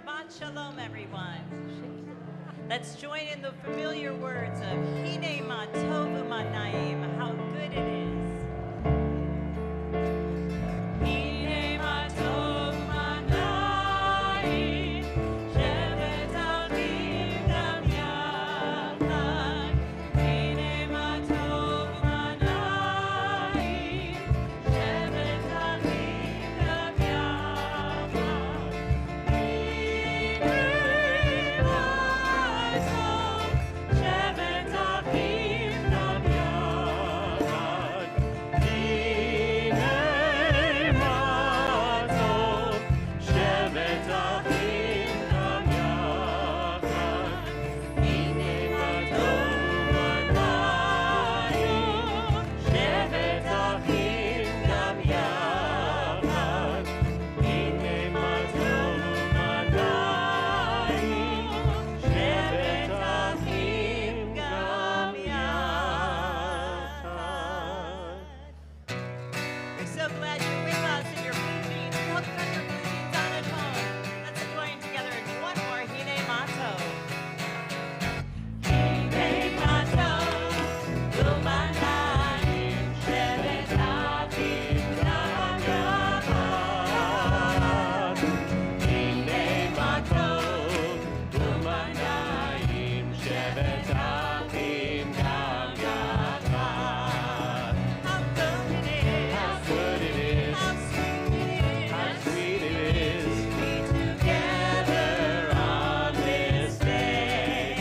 Shabbat Shalom, everyone. Let's join in the familiar words of Hine Ma Tov U'Manayim, how good it is. Hine Ma Tov U'Manayim, Shevet Achim Gam Yachad. Hine Ma Tov U'Manayim, Shevet Achim Gam Yachad. So glad you're with us in your blue jeans. Hope you got your blue jeans on at home. Let's join together in one more Hine Ma Tov. Hine Ma Tov U'Manayim, Shevet Achim Gam Yachad. Hine Ma Tov U'Manayim, Shevet Achim Gam Yachad. How good it is. How sweet it is to be together on this day.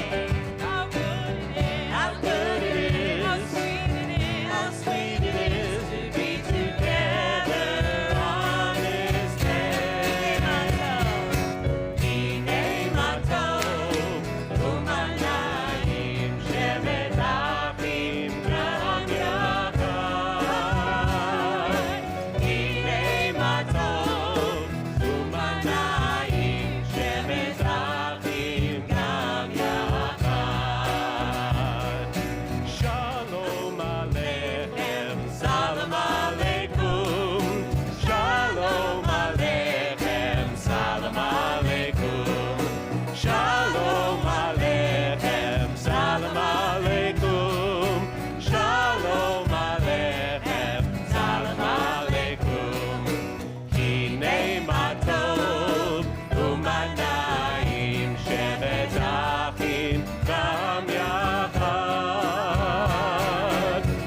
How good it is. How good it is. How sweet it is. How sweet it is to be together on this day. Hine Ma Tov U'Manayim, Shevet Achim Gam Yachad. Hine Ma Tov U'Manayim, Shevet Achim Gam Yachad. Shalom Aleichem, Salam Aleikum. Shalom Aleichem, Salam Aleikum. Shalom Aleichem, Salam Aleikum. Shalom Aleichem, Salam Aleikum. Hine Ma Tov U'Manayim, Shevet Achim Gam Yachad.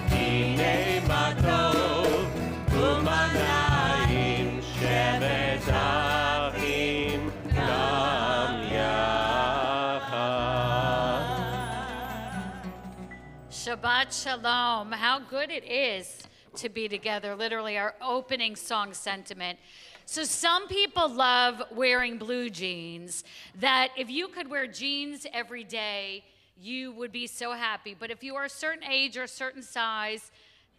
Hine Ma Tov U'Manayim, Shevet Achim Gam Yachad. Shabbat Shalom. How good it is to be together. Literally our opening song sentiment. So some people love wearing blue jeans, that if you could wear jeans every day, you would be so happy. But if you are a certain age or a certain size,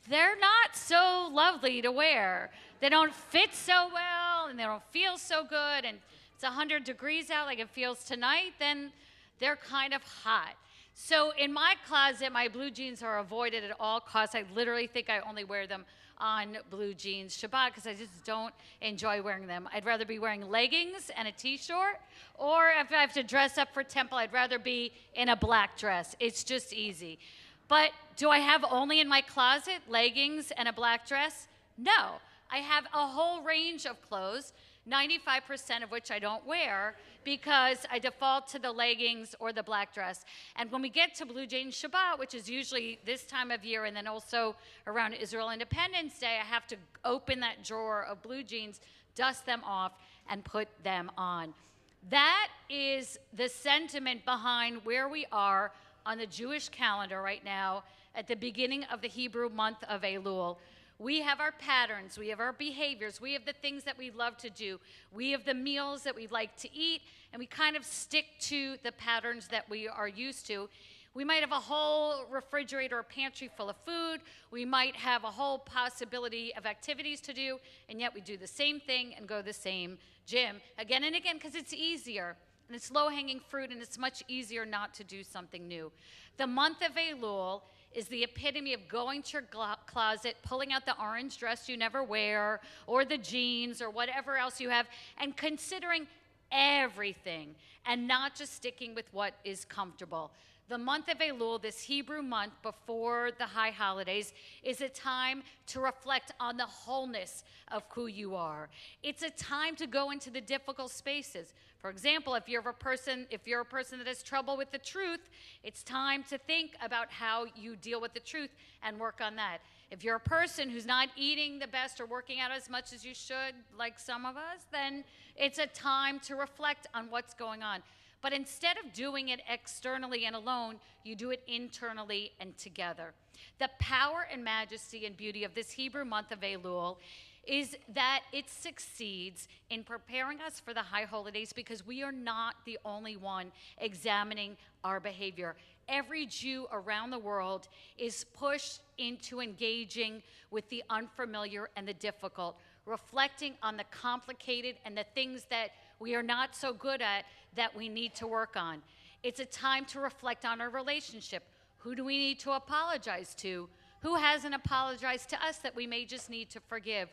they're not so lovely to wear. They don't fit so well and they don't feel so good. And it's 100 degrees out like it feels tonight, then they're kind of hot. So in my closet, my blue jeans are avoided at all costs. I literally think I only wear them on blue jeans Shabbat because I just don't enjoy wearing them. I'd rather be wearing leggings and a t-shirt, or if I have to dress up for temple, I'd rather be in a black dress. It's just easy. But do I have only in my closet leggings and a black dress? No. I have a whole range of clothes, 95% of which I don't wear because I default to the leggings or the black dress. And when we get to Blue Jeans Shabbat, which is usually this time of year and then also around Israel Independence Day, I have to open that drawer of blue jeans, dust them off, and put them on. That is the sentiment behind where we are on the Jewish calendar right now at the beginning of the Hebrew month of Elul. We have our patterns, we have our behaviors, we have the things that we love to do, we have the meals that we like to eat, and we kind of stick to the patterns that we are used to. We might have a whole refrigerator or pantry full of food, we might have a whole possibility of activities to do, and yet we do the same thing and go to the same gym again and again because it's easier. And it's low-hanging fruit, and it's much easier not to do something new. The month of Elul is the epitome of going to your closet, pulling out the orange dress you never wear, or the jeans, or whatever else you have, and considering everything, and not just sticking with what is comfortable. The month of Elul, this Hebrew month before the high holidays, is a time to reflect on the wholeness of who you are. It's a time to go into the difficult spaces. For example, if you're a person that has trouble with the truth, it's time to think about how you deal with the truth and work on that. If you're a person who's not eating the best or working out as much as you should, like some of us, then it's a time to reflect on what's going on. But instead of doing it externally and alone, you do it internally and together. The power and majesty and beauty of this Hebrew month of Elul is that it succeeds in preparing us for the high holidays, because we are not the only one examining our behavior. Every Jew around the world is pushed into engaging with the unfamiliar and the difficult, reflecting on the complicated and the things that we are not so good at that we need to work on. It's a time to reflect on our relationship. Who do we need to apologize to? Who hasn't apologized to us that we may just need to forgive?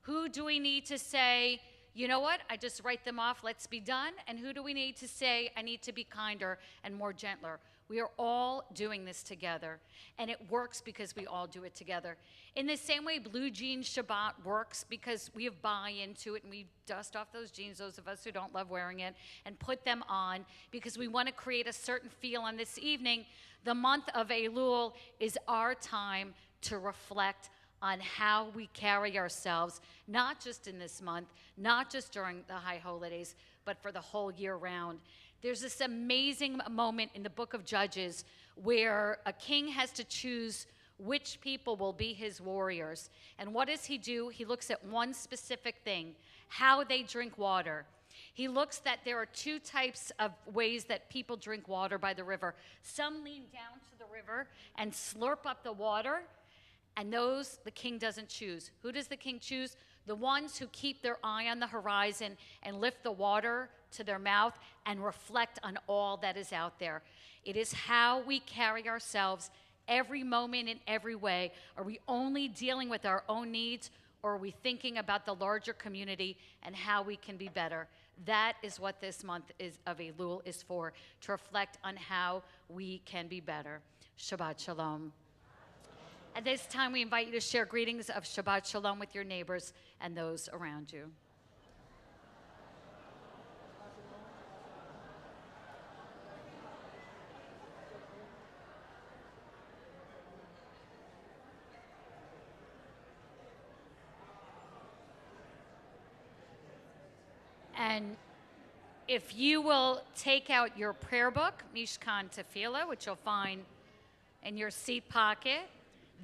Who do we need to say, you know what, I just write them off, let's be done? And who do we need to say, I need to be kinder and more gentler? We are all doing this together, and it works because we all do it together. In the same way, blue jeans Shabbat works because we have buy into it, and we dust off those jeans, those of us who don't love wearing it, and put them on because we want to create a certain feel on this evening. The month of Elul is our time to reflect on how we carry ourselves, not just in this month, not just during the high holidays, but for the whole year round. There's this amazing moment in the book of Judges where a king has to choose which people will be his warriors. And what does he do? He looks at one specific thing, how they drink water. He looks that there are two types of ways that people drink water by the river. Some lean down to the river and slurp up the water, and those the king doesn't choose. Who does the king choose? The ones who keep their eye on the horizon and lift the water to their mouth and reflect on all that is out there. It is how we carry ourselves every moment in every way. Are we only dealing with our own needs, or are we thinking about the larger community and how we can be better? That is what this month of Elul is for, to reflect on how we can be better. Shabbat Shalom. At this time, we invite you to share greetings of Shabbat Shalom with your neighbors and those around you. And if you will take out your prayer book, Mishkan Tefillah, which you'll find in your seat pocket,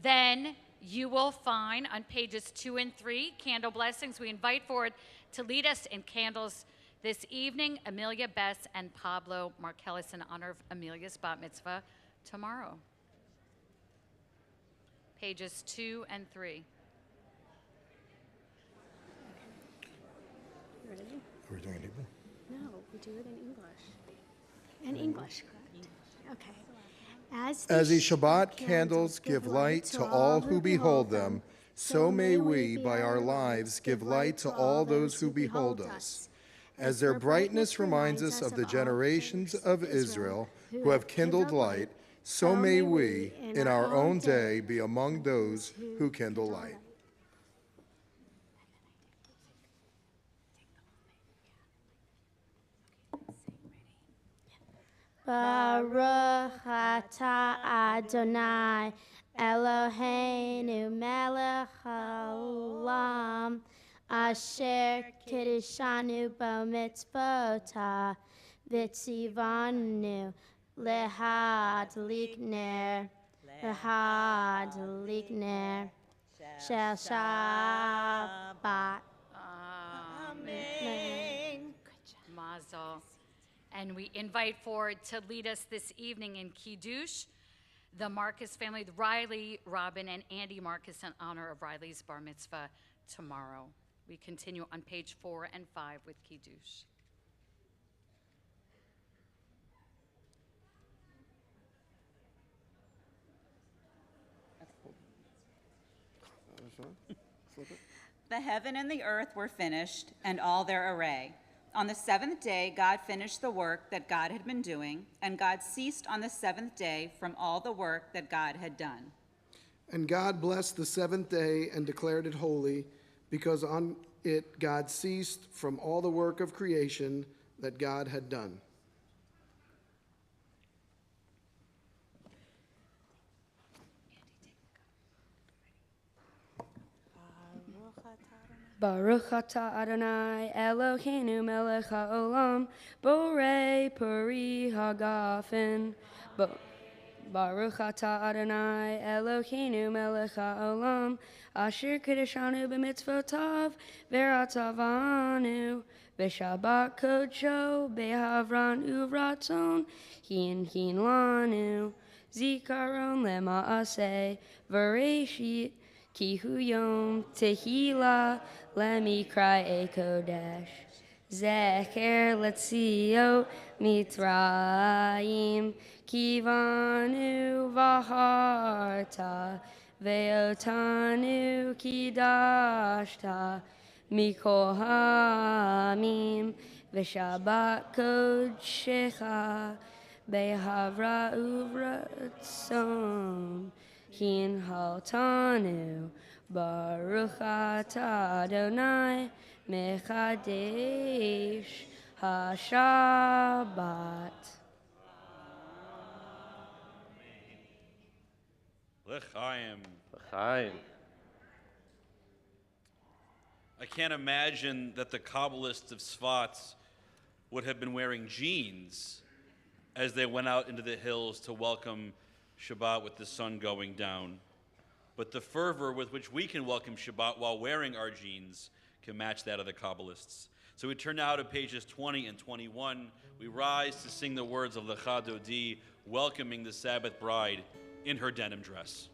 then you will find on pages 2 and 3, candle blessings. We invite forward to lead us in candles this evening, Amelia, Bess, and Pablo Markellis, in honor of Amelia's bat mitzvah tomorrow. Pages 2 and 3. Ready? Are we doing it in Hebrew? No, we do it in English. In English, correct? Okay. As these Shabbat candles give light to all who behold them, so may we, by our lives, give light to all those who behold us. As their brightness reminds us of the generations of Israel who have kindled light, so may we, in our own day, be among those who kindle light. Baruch atah Adonai Eloheinu melech haolam asher kiddushanu b'mitzvotah v'tzivanu lehadlik ner shel Shabbat. Amen. Mazel. And we invite forward to lead us this evening in Kiddush, the Marcus family, Riley, Robin, and Andy Marcus, in honor of Riley's bar mitzvah tomorrow. We continue on page 4 and 5 with Kiddush. The heaven and the earth were finished, and all their array. On the seventh day, God finished the work that God had been doing, and God ceased on the seventh day from all the work that God had done. And God blessed the seventh day and declared it holy, because on it God ceased from all the work of creation that God had done. Baruch atah Adonai Eloheinu melech haolam borei peri hagafen. Baruch atah Adonai Eloheinu melech haolam asher kedeshanu b'mitzvotav v'ratavanu v'shabbat kodsho behavran uvratzon hin lanu zikaron lema'aseh v'reshit ki hu yom tehila lemikra kodesh zecher letzio mitzrayim kivanu vaharta veotanu kidashta mikol hamim v'shabbat kodshecha behavra uvratzon hin haltanu Baruch atah Adonai mechadesh haShabbat. L'chaim. L'chaim. I can't imagine that the Kabbalists of Tzfat would have been wearing jeans as they went out into the hills to welcome Shabbat with the sun going down. But the fervor with which we can welcome Shabbat while wearing our jeans can match that of the Kabbalists. So we turn now to pages 20 and 21. We rise to sing the words of Lecha Dodi, welcoming the Sabbath bride in her denim dress.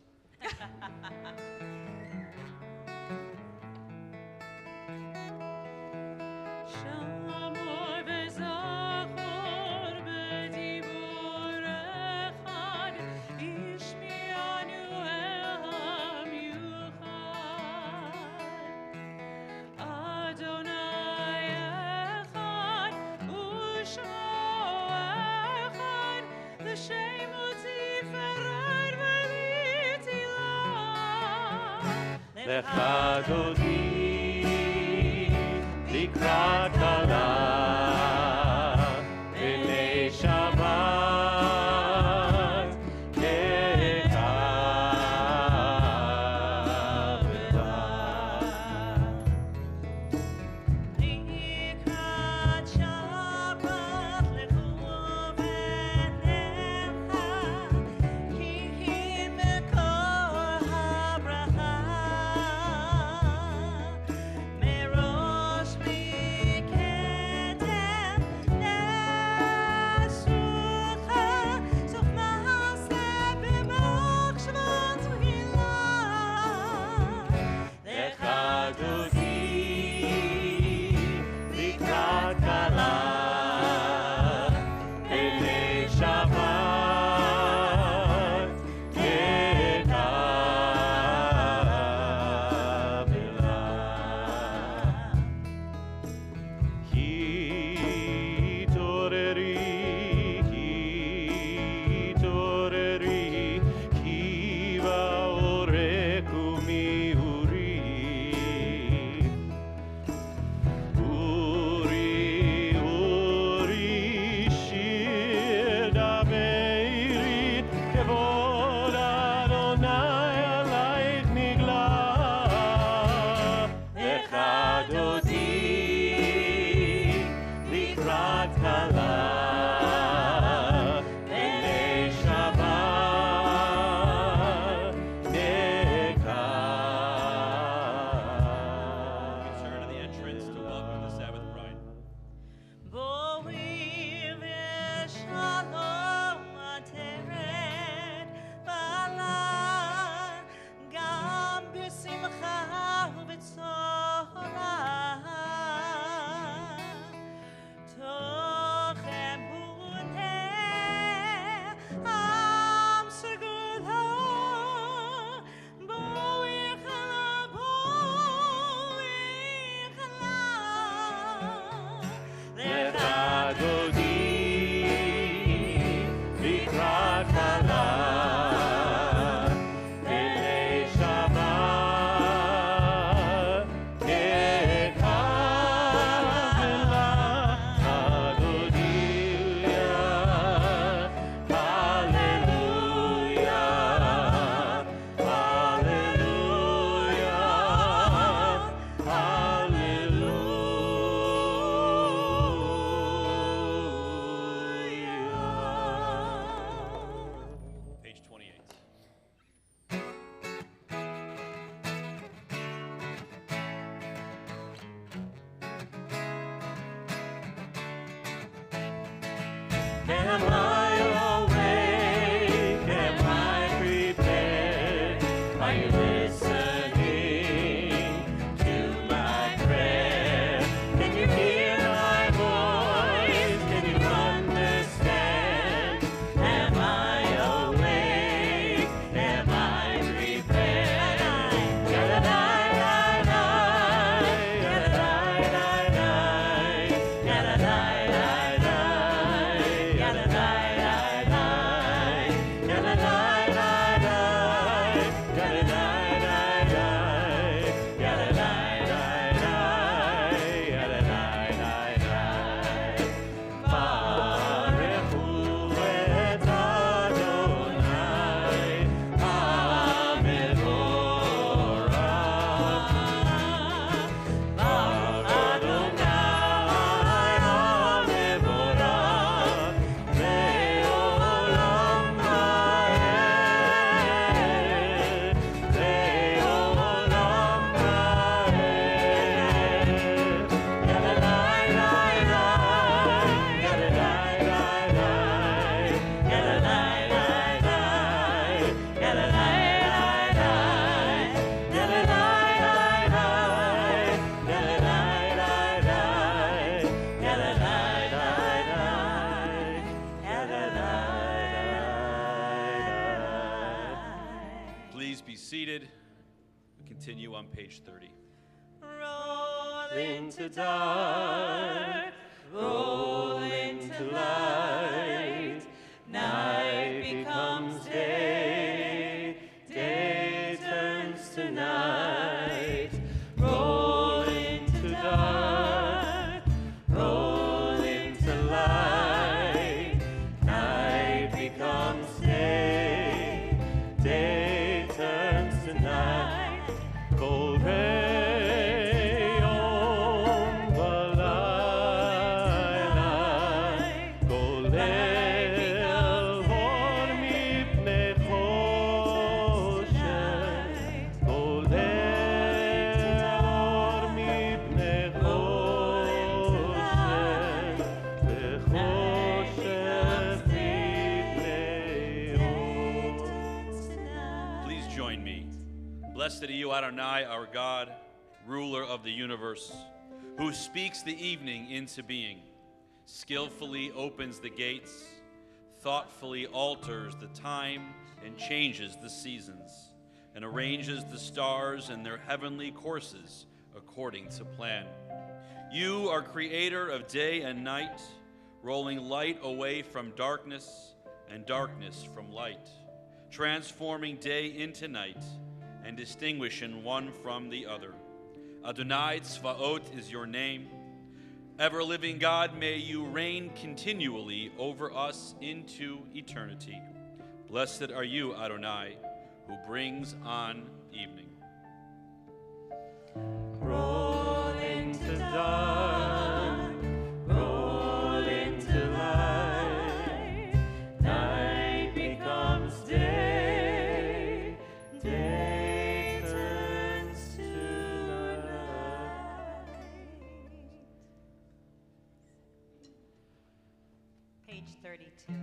Lecha Dodi likrat kala b'nei Shabbat ke'avda. Likrat Shabbat lechu v'necha ki hi mekor habracha merosh miketz Am I awake? Am I prepared? Are you listening to my prayer? Can you hear my voice? Can you understand? Am I awake? Am I prepared? Please be seated. We continue on page 30. Roll into dark, roll into light. Night becomes day, day turns to night. Roll into dark, roll into light. Night becomes day, day turns to night. Cold rain on the light. Cold rain on me bnei choshen. Cold rain on me bnei choshen. V'choshen bnei or. Please join me. Blessed are you, Adonai, our God, ruler of the universe, who speaks the evening into being, skillfully opens the gates, thoughtfully alters the time and changes the seasons, and arranges the stars in their heavenly courses according to plan. You are creator of day and night, rolling light away from darkness and darkness from light, transforming day into night and distinguishing one from the other. Adonai Tzvaot is your name. Ever-living God, may you reign continually over us into eternity. Blessed are you, Adonai, who brings on evening. Roll into dark, roll into light. Night becomes day, day turns to night. Page 32.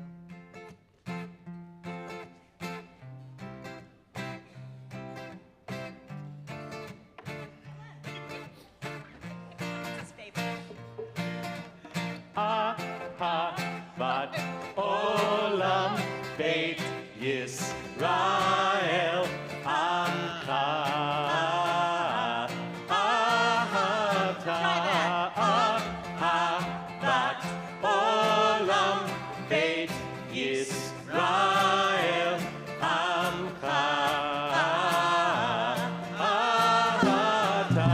His favorite. Ahavat olam beit Yisrael amcha. Ahavta ahavat olam beit Yisrael amcha. Ahavta.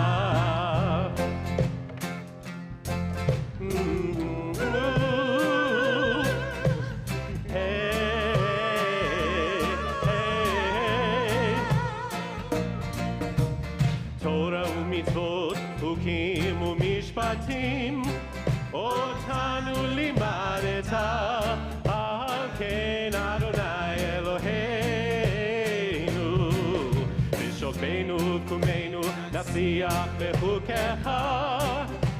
תורה ומצוות, חוקים ומשפטים, אותנו לימדת, על כן אדוני אלוהינו, בשוכבנו ובקומנו נשיח בחוקיך,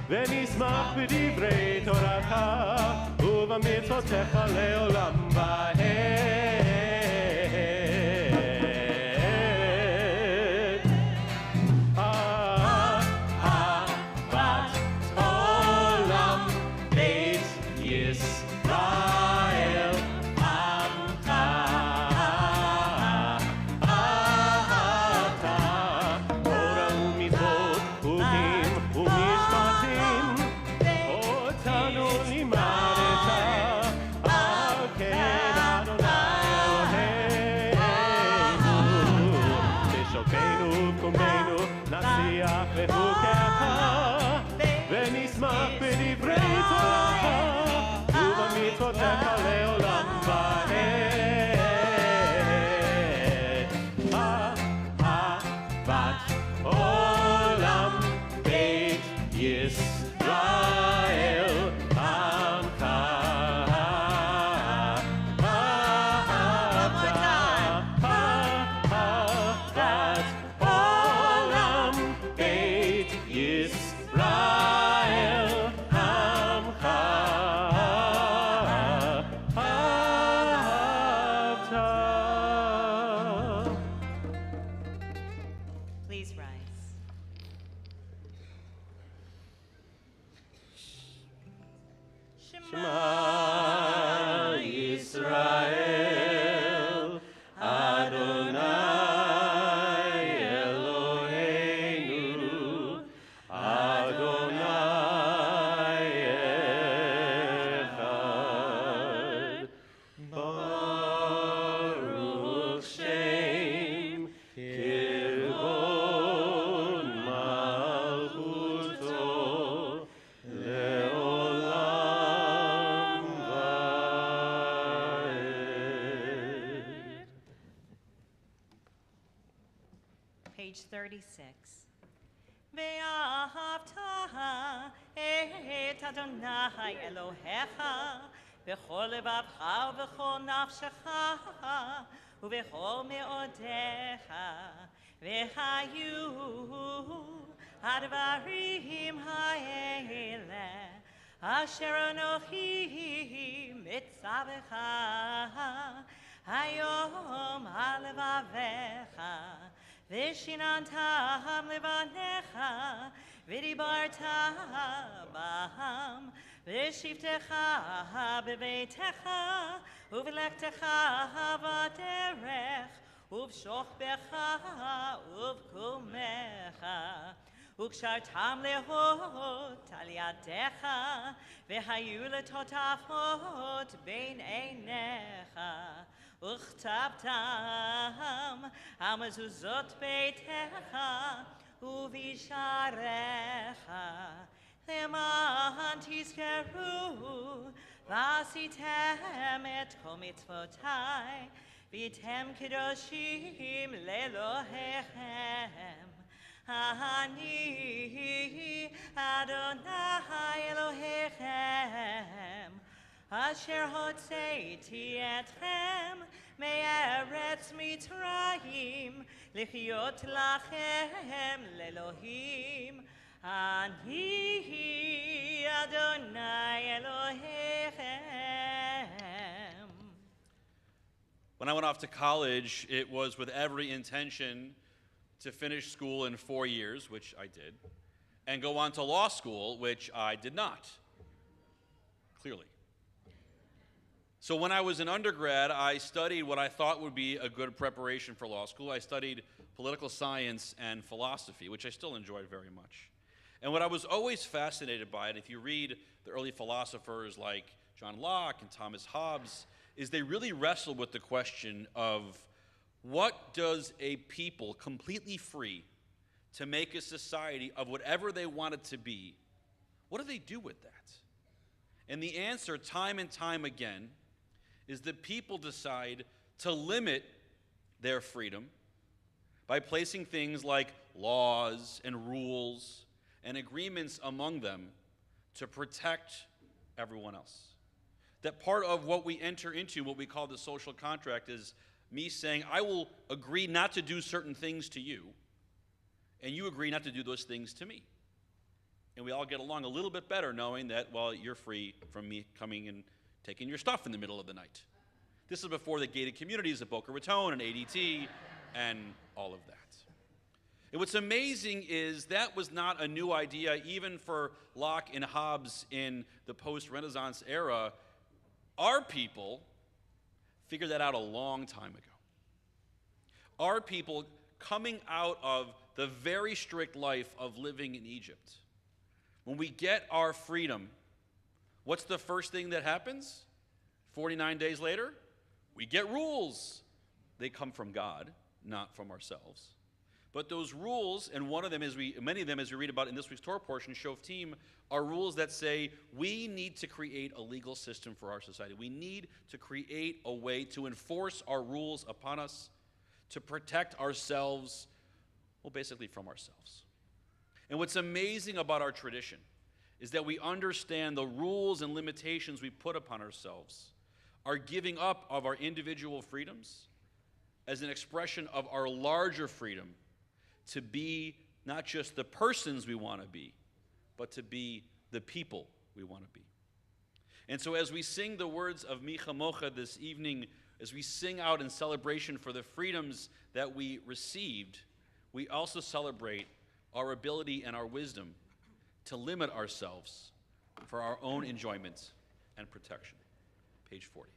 ונשמח בדברי תורתך, ובמצוותיך לעולם ועד. אהבת עולם בית ישראל עמך אהבת. תורה ומצוות חוקים ומשפטים אותנו לימדת. על כן אדוני אלוהינו תשוקנו קומנו נשיח בחוקיך ונשמח בדברי תורתך ובמצוותיך לעולם ועד. אהבת עולם בית ישראל עמך אהבת. אהבת עולם בית ישראל עמך אהבת. Please rise. Shema Yisrael Adonai Eloheinu Adonai Echad. Baruch Shem Kivod Malchuto Leolam Vaed. Page 36. ואהבת את אדוני אלוהיך בכל לבבך ובכל נפשך ובכל מאודיך. והיו הדברים האלה אשר אנוכי מצווך היום על לבביך ושיננתם לבניך ודיברת בם בשבתך בביתך ובלכתך בדרך ובשוכבך ובקומך וקשרתם להות על ידיך והיו לטוטפות בין עיניך וכתבתם על מזוזות ביתך ובשעריך למען תזכרו ועשיתם את כל מצוותיי והייתם קדושים לאלוהיכם. אני אדוני אלוהיכם אשר הוצאתי אתכם מארץ מצרים לחיות לכם לאלוהים. אני אדוני אלוהיכם. When I went off to college, it was with every intention to finish school in 4 years, which I did, and go on to law school, which I did not, clearly. So when I was an undergrad, I studied what I thought would be a good preparation for law school. I studied political science and philosophy, which I still enjoyed very much. And what I was always fascinated by, and if you read the early philosophers like John Locke and Thomas Hobbes, is they really wrestled with the question of what does a people completely free to make a society of whatever they want it to be, what do they do with that? And the answer, time and time again, is that people decide to limit their freedom by placing things like laws and rules and agreements among them to protect everyone else. That part of what we enter into, what we call the social contract, is me saying, I will agree not to do certain things to you, and you agree not to do those things to me. And we all get along a little bit better knowing that, well, you're free from me coming and taking your stuff in the middle of the night. This is before the gated communities of Boca Raton and ADT and all of that. And what's amazing is that was not a new idea even for Locke and Hobbes in the post-Renaissance era. Our people figured that out a long time ago. Our people coming out of the very strict life of living in Egypt. When we get our freedom, what's the first thing that happens? 49 days later, we get rules. They come from God, not from ourselves. But those rules, and many of them, as we read about in this week's Torah portion, Shoftim, are rules that say we need to create a legal system for our society. We need to create a way to enforce our rules upon us, to protect ourselves, well, basically from ourselves. And what's amazing about our tradition is that we understand the rules and limitations we put upon ourselves are giving up of our individual freedoms as an expression of our larger freedom to be not just the persons we want to be, but to be the people we want to be. And so as we sing the words of Mi Chamocha this evening, as we sing out in celebration for the freedoms that we received, we also celebrate our ability and our wisdom to limit ourselves for our own enjoyment and protection. Page 40.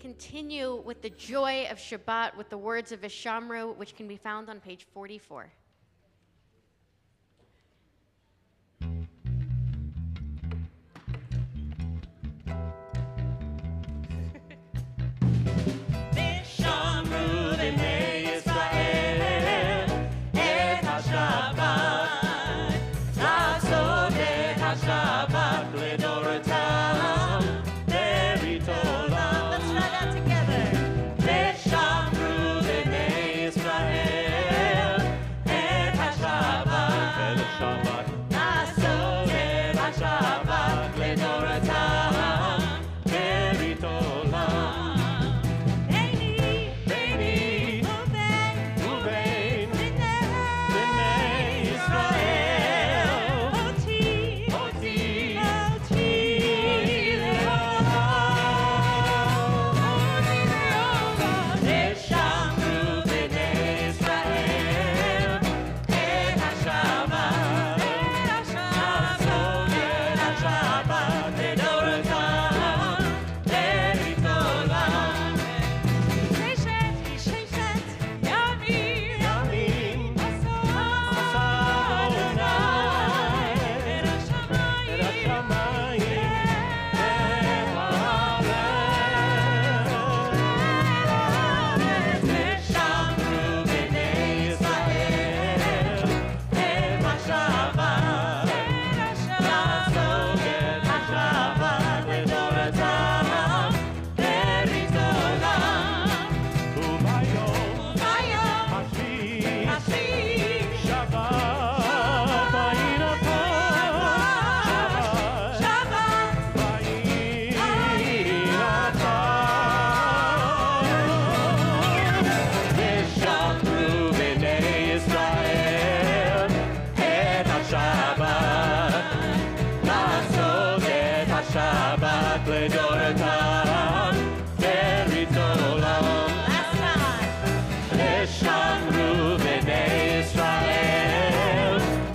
continue with the joy of Shabbat with the words of Vishamru, which can be found on page 44. ושמרו בני ישראל את השבת, לעשות את השבת לדורתם, ברית עולם. Let's try that together. ושמרו בני ישראל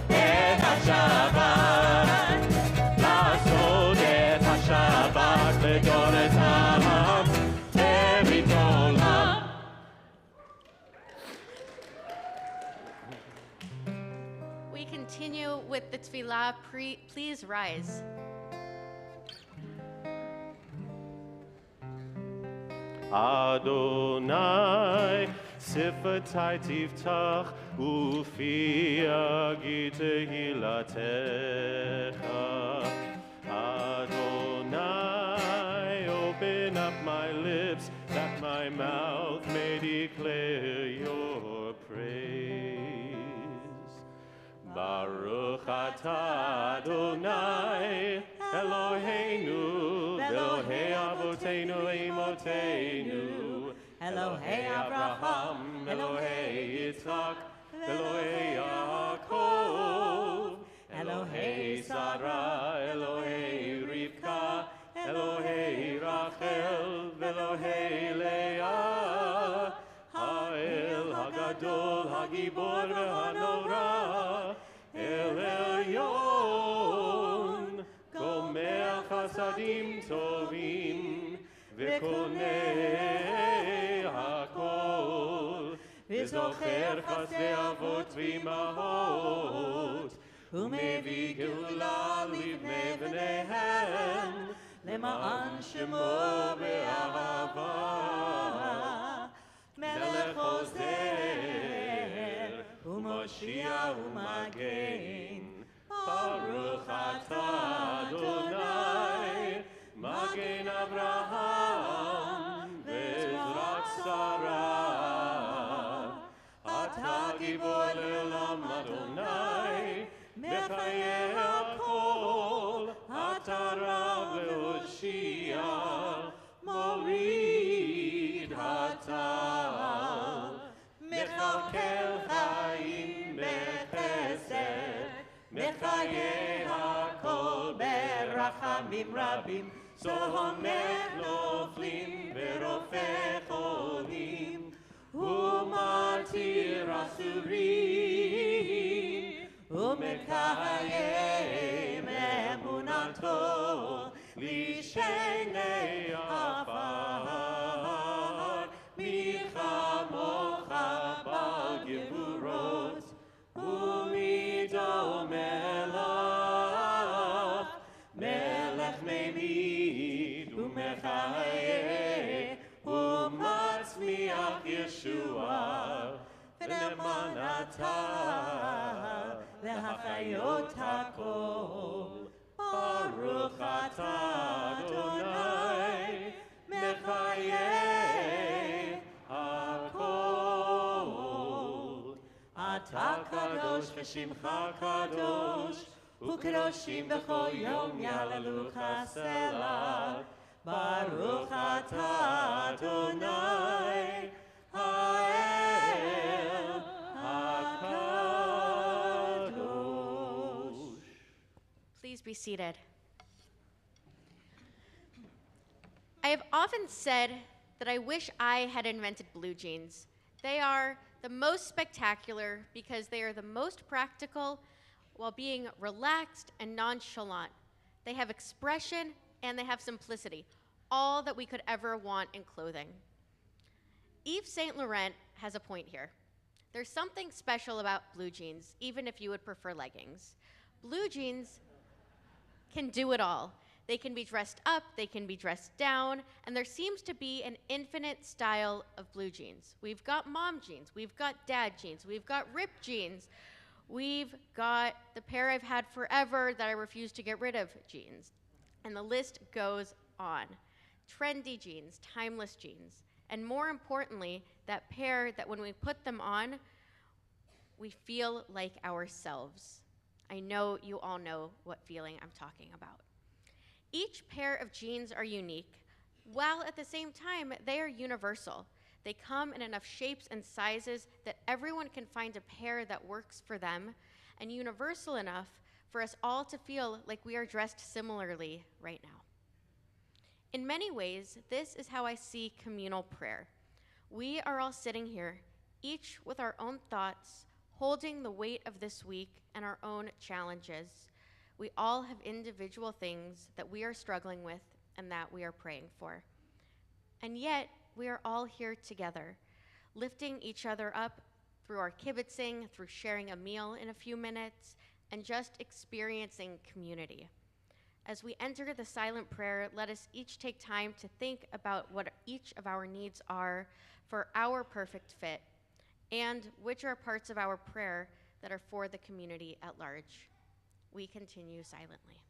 את השבת, לעשות את השבת לדורתם, ברית עולם. We continue with the tefillah. Please rise. Adonai, sifatai tiftach, ufi yagi tehilatecha. Adonai, open up my lips, that my mouth may declare your praise. Baruch atah Adonai, Eloheinu, Elohei Avotenu Leimotenu, Elohei Abraham, Elohei Yitzchak, Elohei Yaakov, Elohei Sarah, Elohei Rivka, Elohei Rachel, Elohei Leah, Ha'el Hagadol, Hagibor V'Hanora, El Elyon, Gomer Chasadim Tovim, V'koneh Hakol, V'zocher Chasdei Avot V'imahot, U'mevii Geula Livnei Bneihem, Lema'an Shemo Be'ahava, Melech Ozer, U'Moshiach U'Magen, Baruch atah Adonai, Magen Avraham, Ve'ezrat Sarah. Atah Gibor Le'olam Adonai, Mechayeh HaKol, Atah Rav Le'Hoshia, Morid Hatal, Mechalkel Chaim Bechesed, Mechayeh HaKol Berachamim Rabim, Sohomech Noflim Verofeh Cholim, Umatir Asurim, Umekayem Emunato, Lishenei Afar. אתה להחיות הכל. ברוך אתה אדוני מחיי הכל. אתה קדוש ושמך קדוש, וקדושים בכל יום יהללוך סלה. ברוך אתה אדוני האל הקדוש. Please be seated. I have often said that I wish I had invented blue jeans. They are the most spectacular because they are the most practical while being relaxed and nonchalant. They have expression and they have simplicity, all that we could ever want in clothing. Yves Saint Laurent has a point here. There's something special about blue jeans, even if you would prefer leggings. Blue jeans can do it all. They can be dressed up, they can be dressed down, and there seems to be an infinite style of blue jeans. We've got mom jeans, we've got dad jeans, we've got ripped jeans, we've got the pair I've had forever that I refuse to get rid of jeans. And the list goes on. Trendy jeans, timeless jeans, and more importantly, that pair that when we put them on, we feel like ourselves. I know you all know what feeling I'm talking about. Each pair of jeans are unique, while at the same time, they are universal. They come in enough shapes and sizes that everyone can find a pair that works for them, and universal enough for us all to feel like we are dressed similarly right now. In many ways, this is how I see communal prayer. We are all sitting here, each with our own thoughts, holding the weight of this week and our own challenges. We all have individual things that we are struggling with and that we are praying for. And yet, we are all here together, lifting each other up through our kibitzing, through sharing a meal in a few minutes, and just experiencing community. As we enter the silent prayer, let us each take time to think about what each of our needs are for our perfect fit, and which are parts of our prayer that are for the community at large. We continue silently.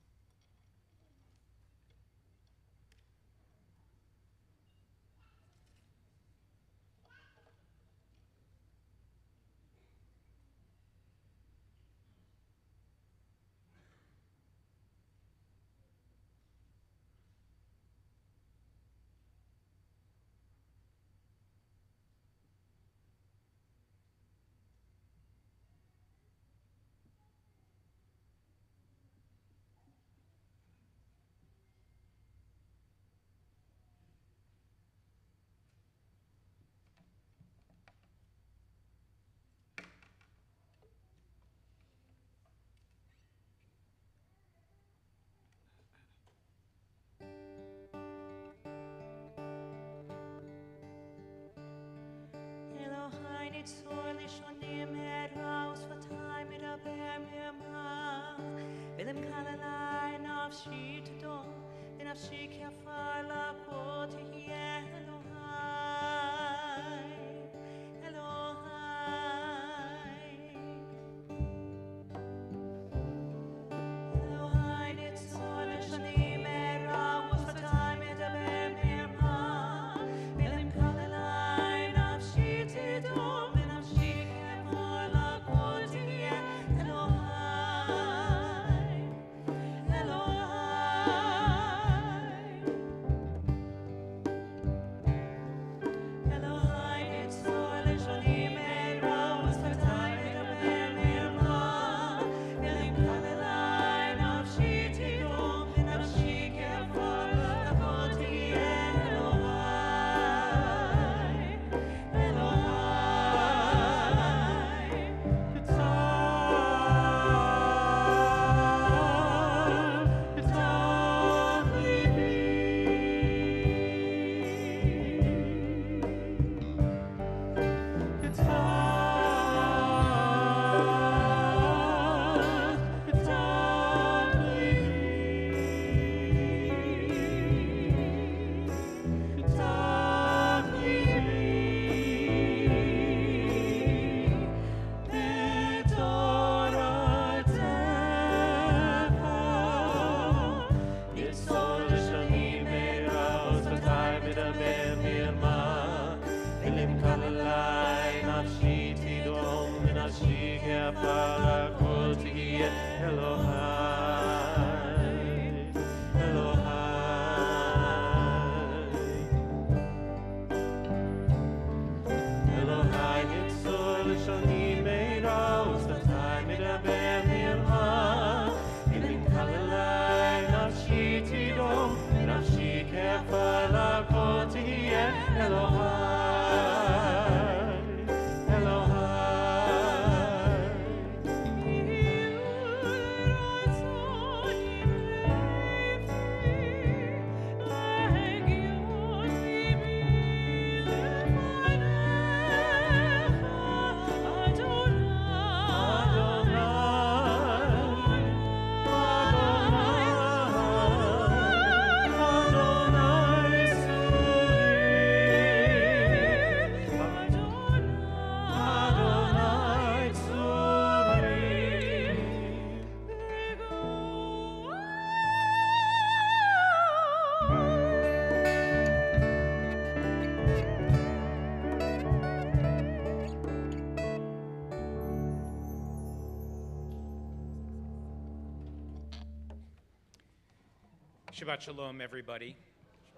Shabbat Shalom, everybody.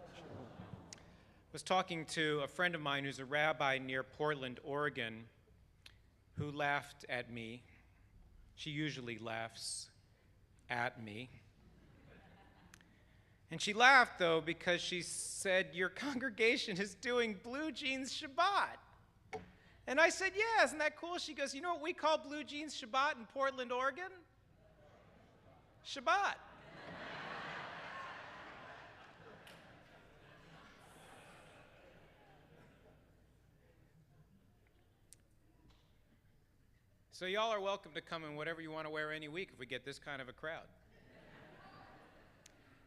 I was talking to a friend of mine who's a rabbi near Portland, Oregon, who laughed at me. She usually laughs at me. And she laughed, though, because she said, your congregation is doing Blue Jeans Shabbat. And I said, yeah, isn't that cool? She goes, you know what we call Blue Jeans Shabbat in Portland, Oregon? Shabbat. So y'all are welcome to come in whatever you want to wear any week if we get this kind of a crowd.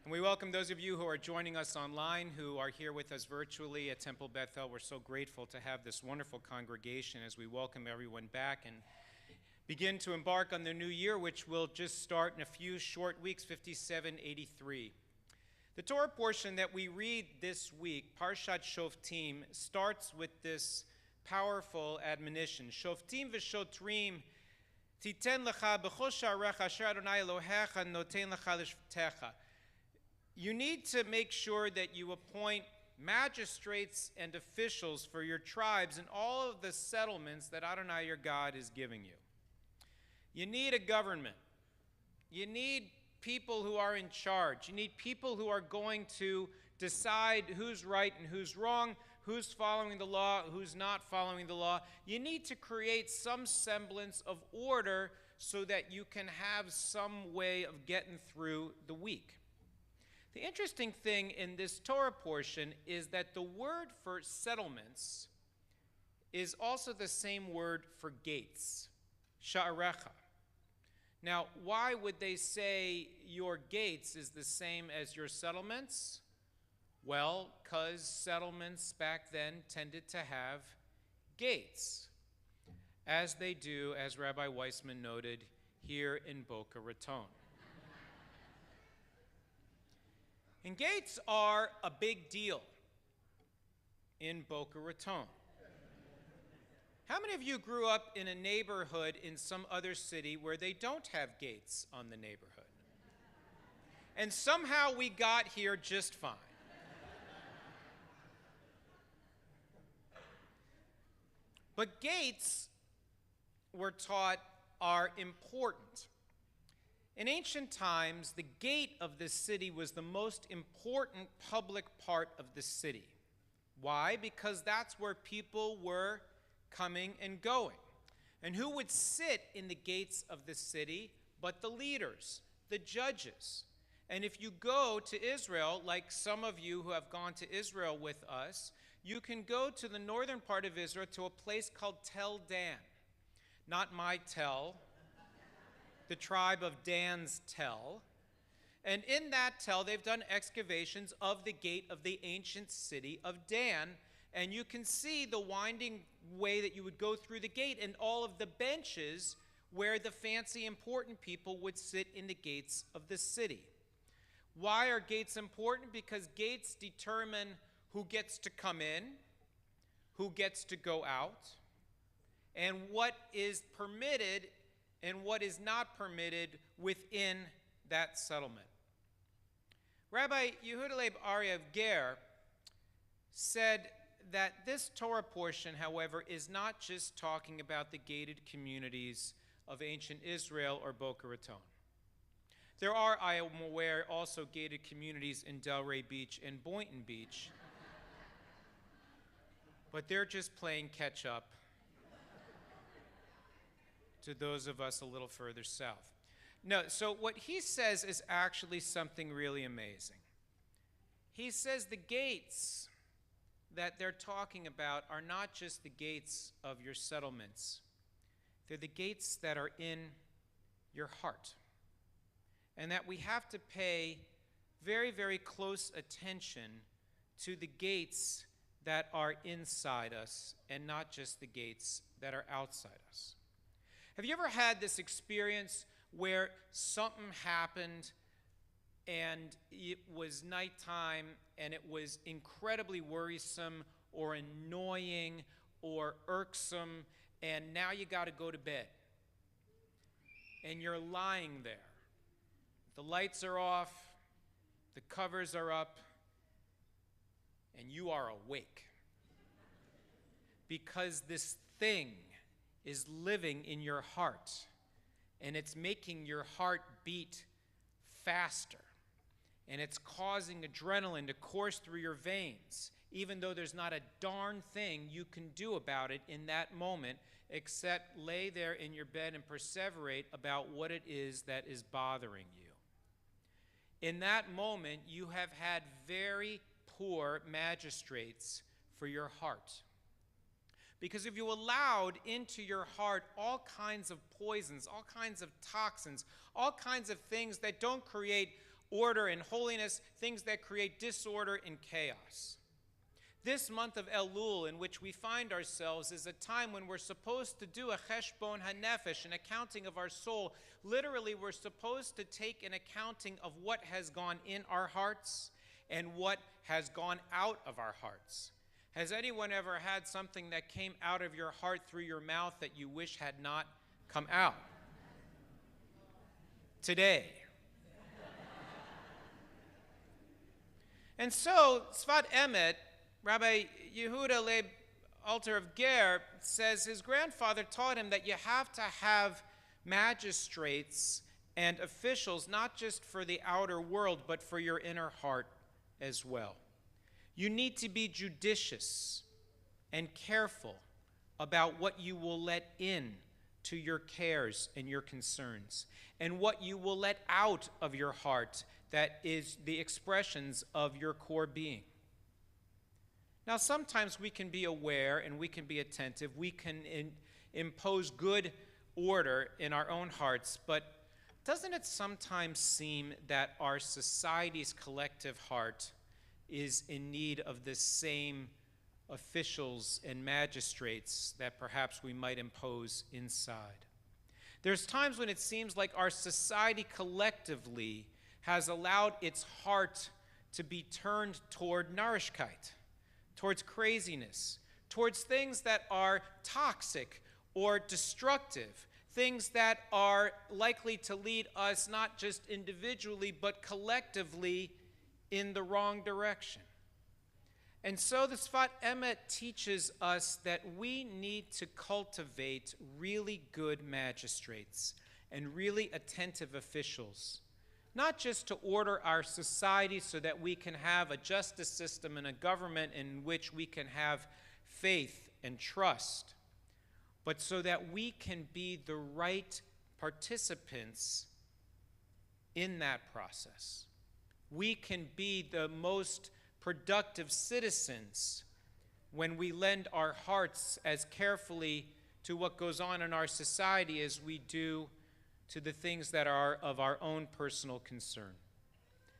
And we welcome those of you who are joining us online, who are here with us virtually at Temple Bethel. We're so grateful to have this wonderful congregation as we welcome everyone back and begin to embark on the new year, which will just start in a few short weeks, 5783. The Torah portion that we read this week, Parshat Shoftim, starts with this powerful admonition. Shoftim v'shotrim titen lecha b'chol sha'arecha asher Adonai Elohecha noten lecha l'shvtecha. You need to make sure that you appoint magistrates and officials for your tribes and all of the settlements that Adonai your God is giving you. You need a government. You need people who are in charge. You need people who are going to decide who's right and who's wrong, who's following the law, who's not following the law. You need to create some semblance of order so that you can have some way of getting through the week. The interesting thing in this Torah portion is that the word for settlements is also the same word for gates, sha'arecha. Now, why would they say your gates is the same as your settlements? Well, because settlements back then tended to have gates, as they do, as Rabbi Weissman noted, here in Boca Raton. And gates are a big deal in Boca Raton. How many of you grew up in a neighborhood in some other city where they don't have gates on the neighborhood? And somehow we got here just fine. But gates, we're taught, are important. In ancient times, the gate of the city was the most important public part of the city. Why? Because that's where people were coming and going. And who would sit in the gates of the city but the leaders, the judges? And if you go to Israel, like some of you who have gone to Israel with us, you can go to the northern part of Israel to a place called Tel Dan. Not my Tel, the tribe of Dan's Tel. And in that Tel, they've done excavations of the gate of the ancient city of Dan. And you can see the winding way that you would go through the gate and all of the benches where the fancy important people would sit in the gates of the city. Why are gates important? Because gates determine who gets to come in, who gets to go out, and what is permitted and what is not permitted within that settlement. Rabbi Yehuda Leib Aryeh of Ger said that this Torah portion, however, is not just talking about the gated communities of ancient Israel or Boca Raton. There are, I am aware, also gated communities in Delray Beach and Boynton Beach, but they're just playing catch up to those of us a little further south. No, so what he says is actually something really amazing. He says the gates that they're talking about are not just the gates of your settlements. They're the gates that are in your heart. And that we have to pay very, very close attention to the gates that are inside us and not just the gates that are outside us. Have you ever had this experience where something happened and it was nighttime and it was incredibly worrisome or annoying or irksome, and now you got to go to bed and you're lying there? The lights are off, the covers are up, and you are awake. Because this thing is living in your heart, and it's making your heart beat faster, and it's causing adrenaline to course through your veins, even though there's not a darn thing you can do about it in that moment except lay there in your bed and perseverate about what it is that is bothering you. In that moment, you have had very poor magistrates for your heart. Because if you allowed into your heart all kinds of poisons, all kinds of toxins, all kinds of things that don't create order and holiness, things that create disorder and chaos. This month of Elul, in which we find ourselves, is a time when we're supposed to do a cheshbon hanefesh, an accounting of our soul. Literally, we're supposed to take an accounting of what has gone in our hearts and what has gone out of our hearts. Has anyone ever had something that came out of your heart through your mouth that you wish had not come out? Today. And so, Sfat Emet, Rabbi Yehuda Leib Alter of Ger, says his grandfather taught him that you have to have magistrates and officials, not just for the outer world, but for your inner heart as well. You need to be judicious and careful about what you will let in to your cares and your concerns, and what you will let out of your heart that is the expressions of your core being. Now, sometimes we can be aware and we can be attentive. We can impose good order in our own hearts, but doesn't it sometimes seem that our society's collective heart is in need of the same officials and magistrates that perhaps we might impose inside? There's times when it seems like our society collectively has allowed its heart to be turned toward narishkeit, towards craziness, towards things that are toxic or destructive, things that are likely to lead us not just individually but collectively in the wrong direction. And so the Sfat Emet teaches us that we need to cultivate really good magistrates and really attentive officials, not just to order our society so that we can have a justice system and a government in which we can have faith and trust, but so that we can be the right participants in that process. We can be the most productive citizens when we lend our hearts as carefully to what goes on in our society as we do to the things that are of our own personal concern.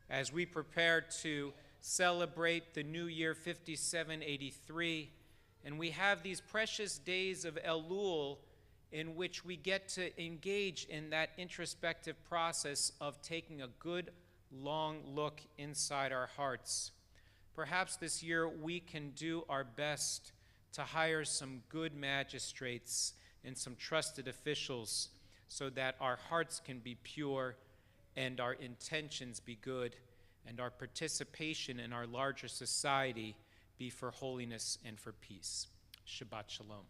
As we prepare to celebrate the new year 5783, and we have these precious days of Elul in which we get to engage in that introspective process of taking a good long look inside our hearts. Perhaps this year we can do our best to hire some good magistrates and some trusted officials so that our hearts can be pure and our intentions be good and our participation in our larger society be for holiness and for peace. Shabbat Shalom.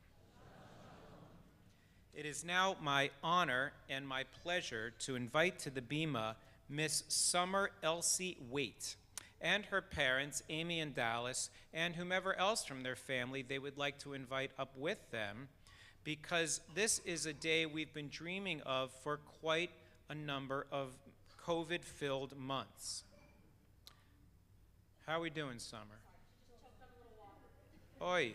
It is now my honor and my pleasure to invite to the Bima Miss Summer Elsie Waite and her parents, Amy and Dallas, and whomever else from their family they would like to invite up with them, because this is a day we've been dreaming of for quite a number of COVID-filled months. How are we doing, Summer? Oi.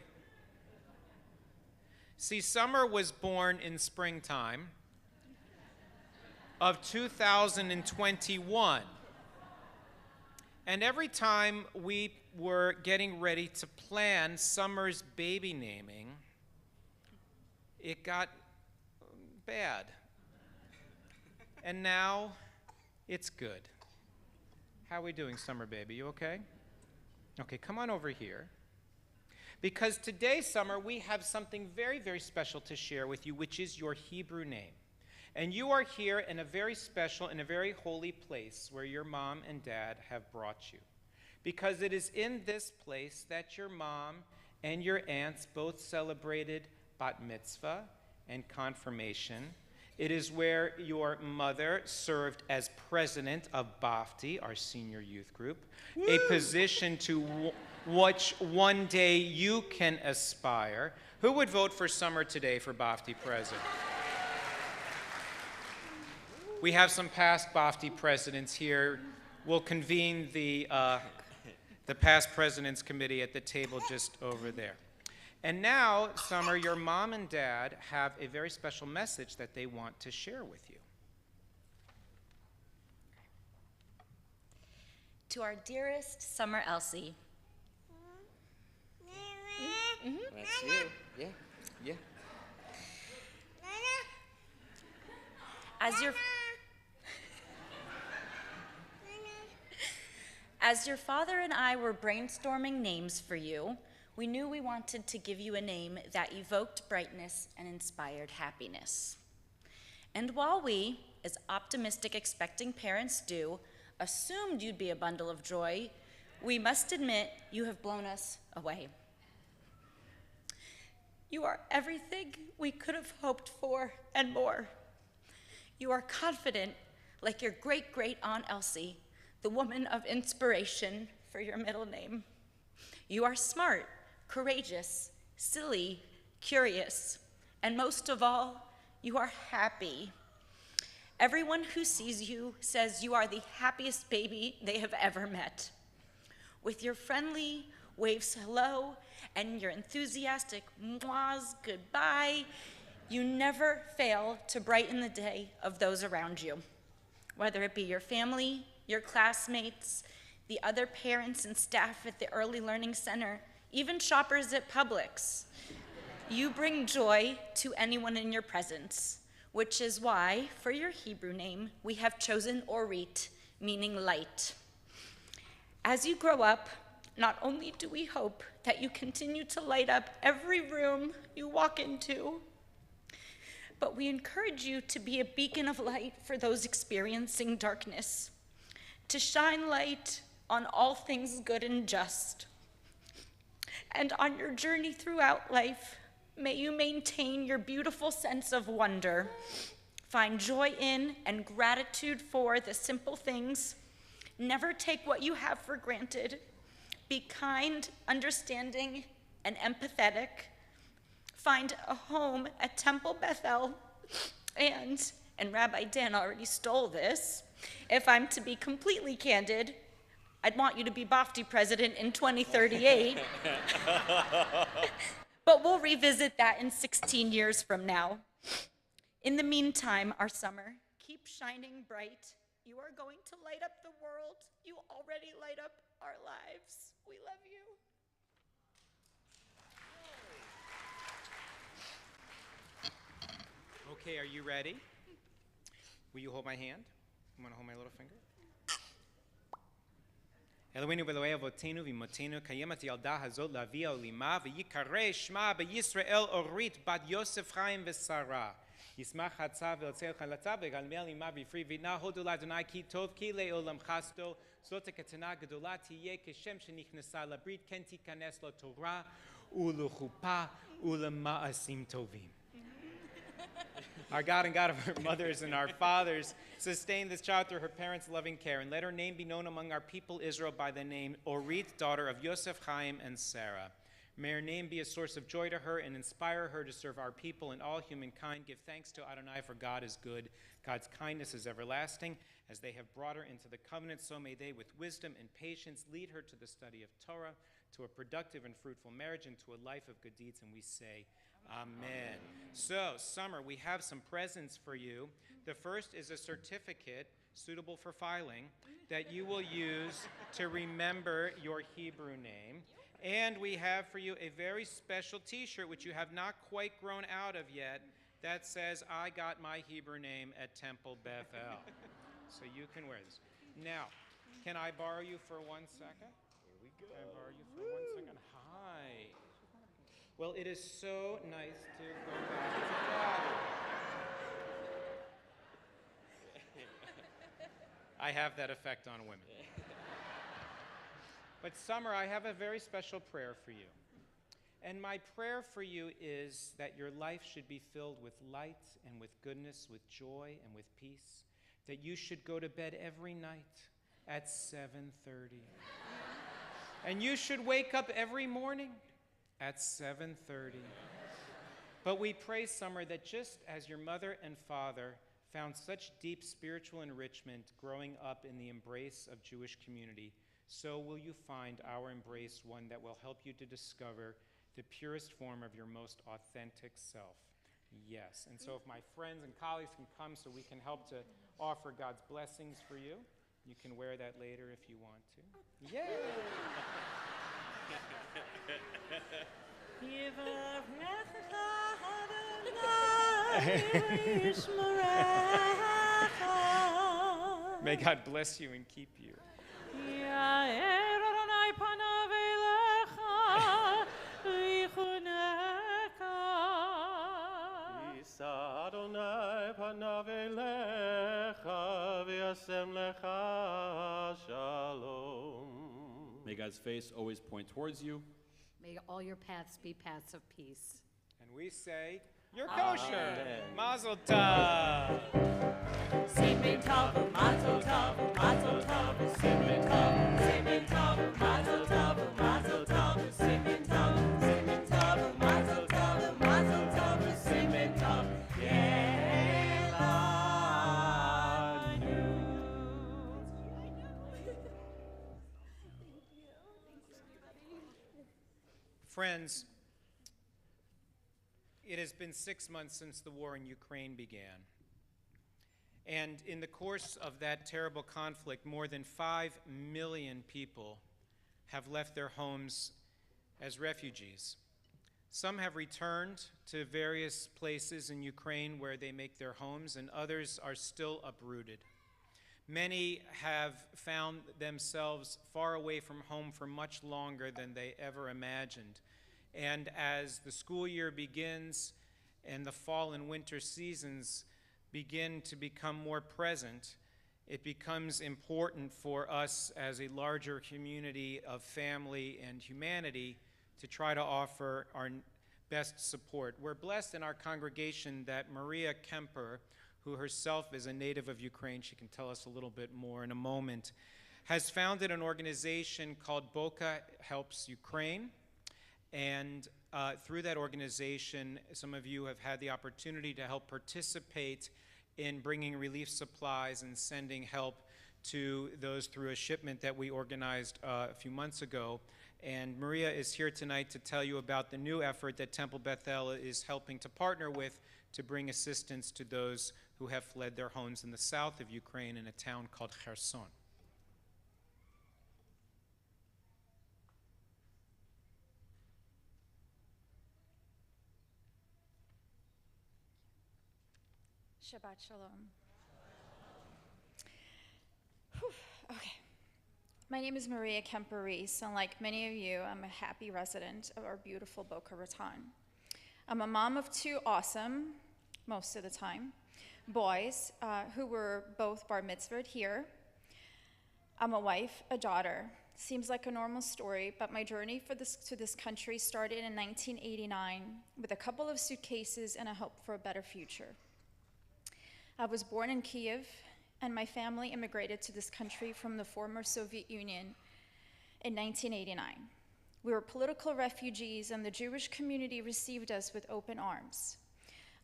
See, Summer was born in springtime of 2021. And every time we were getting ready to plan Summer's baby naming, it got bad. And now it's good. How are we doing, Summer baby? You okay? Okay, come on over here. Because today, Summer, we have something very, very special to share with you, which is your Hebrew name. And you are here in a very special and a very holy place where your mom and dad have brought you. Because it is in this place that your mom and your aunts both celebrated bat mitzvah and confirmation. It is where your mother served as president of BAFTI, our senior youth group, a position to which one day you can aspire. Who would vote for Summer today for BAFTI president? We have some past BAFTI presidents here. We'll convene the past presidents committee at the table just over there. And now, Summer, your mom and dad have a very special message that they want to share with you. To our dearest Summer Elsie. That's you. Yeah. Yeah. As your father and I were brainstorming names for you, we knew we wanted to give you a name that evoked brightness and inspired happiness. And while we, as optimistic expecting parents do, assumed you'd be a bundle of joy, we must admit you have blown us away. You are everything we could have hoped for and more. You are confident, like your great-great-aunt Elsie, the woman of inspiration for your middle name. You are smart, courageous, silly, curious, and most of all, you are happy. Everyone who sees you says you are the happiest baby they have ever met. With your friendly waves hello and your enthusiastic mwahs goodbye, you never fail to brighten the day of those around you, whether it be your family, your classmates, the other parents and staff at the Early Learning Center, even shoppers at Publix. You bring joy to anyone in your presence, which is why, for your Hebrew name, we have chosen Orit, meaning light. As you grow up, not only do we hope that you continue to light up every room you walk into, but we encourage you to be a beacon of light for those experiencing darkness, to shine light on all things good and just. And on your journey throughout life, may you maintain your beautiful sense of wonder, find joy in and gratitude for the simple things, never take what you have for granted, be kind, understanding, and empathetic, find a home at Temple Bethel, and Rabbi Dan already stole this, if I'm to be completely candid, I'd want you to be BAFTI president in 2038. But we'll revisit that in 16 years from now. In the meantime, our Summer, keep shining bright. You are going to light up the world. You already light up our lives. We love you. Okay, are you ready? Will you hold my hand? You want to hold my little finger? אלוהינו ואלוהי אבותינו ואמותינו, קיימת ילדה הזאת לאביה ולאמה, ויקרא שמה בישראל אורית בת יוסף חיים ושרה. ישמח חצה ויוצא חלצה, וגלמל עמה בפרי וינה, הודו לאדוני כי טוב, כי לעולם חסדו, זאת הקטנה גדולה תהיה, כשם שנכנסה לברית, כן תיכנס לתורה ולחופה ולמעשים טובים. Our God and God of our mothers and our fathers, sustain this child through her parents' loving care, and let her name be known among our people Israel by the name Orit, daughter of Yosef, Chaim, and Sarah. May her name be a source of joy to her and inspire her to serve our people and all humankind. Give thanks to Adonai, for God is good. God's kindness is everlasting. As they have brought her into the covenant, so may they, with wisdom and patience, lead her to the study of Torah, to a productive and fruitful marriage, and to a life of good deeds. And we say, Amen. So, Summer, we have some presents for you. The first is a certificate suitable for filing that you will use to remember your Hebrew name. And we have for you a very special t-shirt, which you have not quite grown out of yet, that says, I got my Hebrew name at Temple Bethel. So you can wear this. Now, can I borrow you for 1 second? Here we go. Can I borrow you for 1 second? Hi. Well, it is so nice to go back together. I have that effect on women. But Summer, I have a very special prayer for you. And my prayer for you is that your life should be filled with light and with goodness, with joy and with peace, that you should go to bed every night at 7:30. And you should wake up every morning at 7:30. But we pray, Summer, that just as your mother and father found such deep spiritual enrichment growing up in the embrace of Jewish community, so will you find our embrace one that will help you to discover the purest form of your most authentic self. Yes. And so if my friends and colleagues can come so we can help to offer God's blessings for you, you can wear that later if you want to. Yay! May God bless you and keep you. Adonai panav elecha v'yasem lecha shalom. May God's face always point towards you. May all your paths be paths of peace. And we say, you're kosher. Mazel tov. Simen tov, mazel tov, mazel tov, simen tov, simen tov, mazel tov, mazel tov, simen tov, simen tov, mazel tov, mazel tov, simen tov. Friends, it has been 6 months since the war in Ukraine began. And in the course of that terrible conflict, more than 5 million people have left their homes as refugees. Some have returned to various places in Ukraine where they make their homes, and others are still uprooted. Many have found themselves far away from home for much longer than they ever imagined. And as the school year begins and the fall and winter seasons begin to become more present, it becomes important for us as a larger community of family and humanity to try to offer our best support. We're blessed in our congregation that Maria Kemper, who herself is a native of Ukraine, she can tell us a little bit more in a moment, has founded an organization called Boca Helps Ukraine. And through that organization, some of you have had the opportunity to help participate in bringing relief supplies and sending help to those through a shipment that we organized a few months ago. And Maria is here tonight to tell you about the new effort that Temple Bethel is helping to partner with to bring assistance to those who have fled their homes in the south of Ukraine in a town called Kherson. Shabbat shalom. Whew. Okay. My name is Maria Kemper-Reese, and like many of you, I'm a happy resident of our beautiful Boca Raton. I'm a mom of 2 awesome, most of the time, boys who were both bar mitzvahed here. I'm a wife, a daughter. Seems like a normal story, but my journey to this country started in 1989 with a couple of suitcases and a hope for a better future. I was born in Kiev, and my family immigrated to this country from the former Soviet Union in 1989. We were political refugees, and the Jewish community received us with open arms.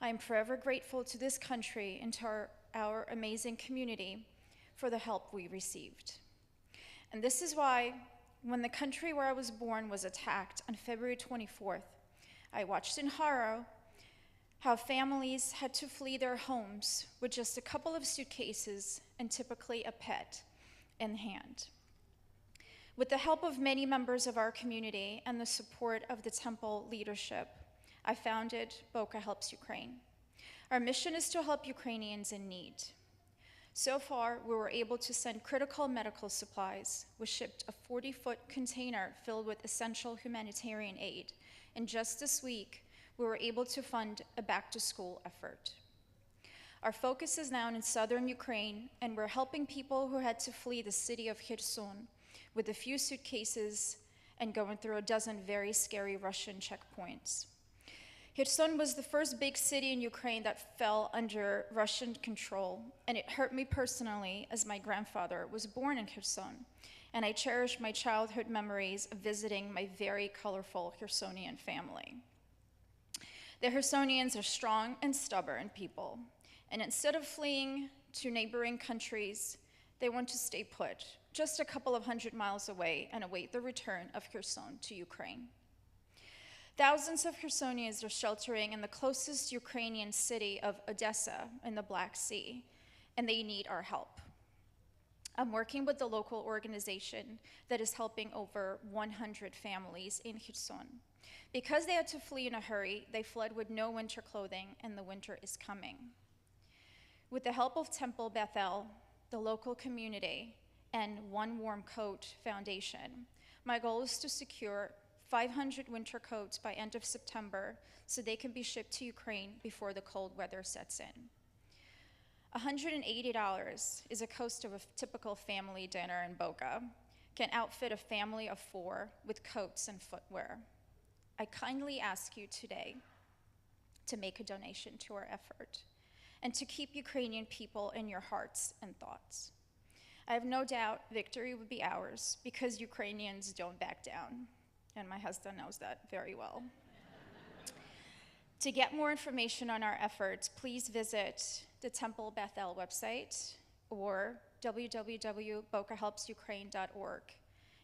I am forever grateful to this country and to our amazing community for the help we received. And this is why, when the country where I was born was attacked on February 24th, I watched in horror how families had to flee their homes with just a couple of suitcases and typically a pet in hand. With the help of many members of our community and the support of the temple leadership, I founded Boca Helps Ukraine. Our mission is to help Ukrainians in need. So far, we were able to send critical medical supplies. We shipped a 40-foot container filled with essential humanitarian aid. And just this week, we were able to fund a back-to-school effort. Our focus is now in southern Ukraine, and we're helping people who had to flee the city of Kherson with a few suitcases and going through a dozen very scary Russian checkpoints. Kherson was the first big city in Ukraine that fell under Russian control, and it hurt me personally as my grandfather was born in Kherson, and I cherish my childhood memories of visiting my very colorful Khersonian family. The Khersonians are strong and stubborn people, and instead of fleeing to neighboring countries, they want to stay put, just a couple of 100 miles away, and await the return of Kherson to Ukraine. Thousands of Khersonians are sheltering in the closest Ukrainian city of Odessa in the Black Sea, and they need our help. I'm working with the local organization that is helping over 100 families in Kherson. Because they had to flee in a hurry, they fled with no winter clothing, and the winter is coming. With the help of Temple Bethel, the local community, and One Warm Coat Foundation, my goal is to secure 500 winter coats by end of September so they can be shipped to Ukraine before the cold weather sets in. $180 is a cost of a typical family dinner in Boca, can outfit a family of 4 with coats and footwear. I kindly ask you today to make a donation to our effort and to keep Ukrainian people in your hearts and thoughts. I have no doubt victory will be ours because Ukrainians don't back down, and my husband knows that very well. To get more information on our efforts, please visit the Temple Bethel website or www.bocahelpsukraine.org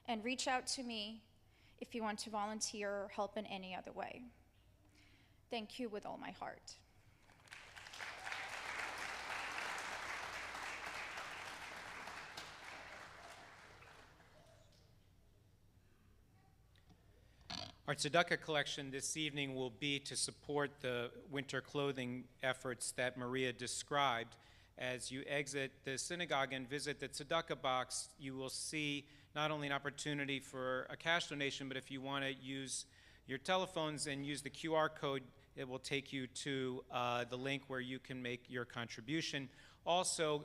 and reach out to me if you want to volunteer or help in any other way. Thank you with all my heart. Our tzedakah collection this evening will be to support the winter clothing efforts that Maria described. As you exit the synagogue and visit the tzedakah box, you will see not only an opportunity for a cash donation, but if you want to use your telephones and use the QR code, it will take you to the link where you can make your contribution. Also,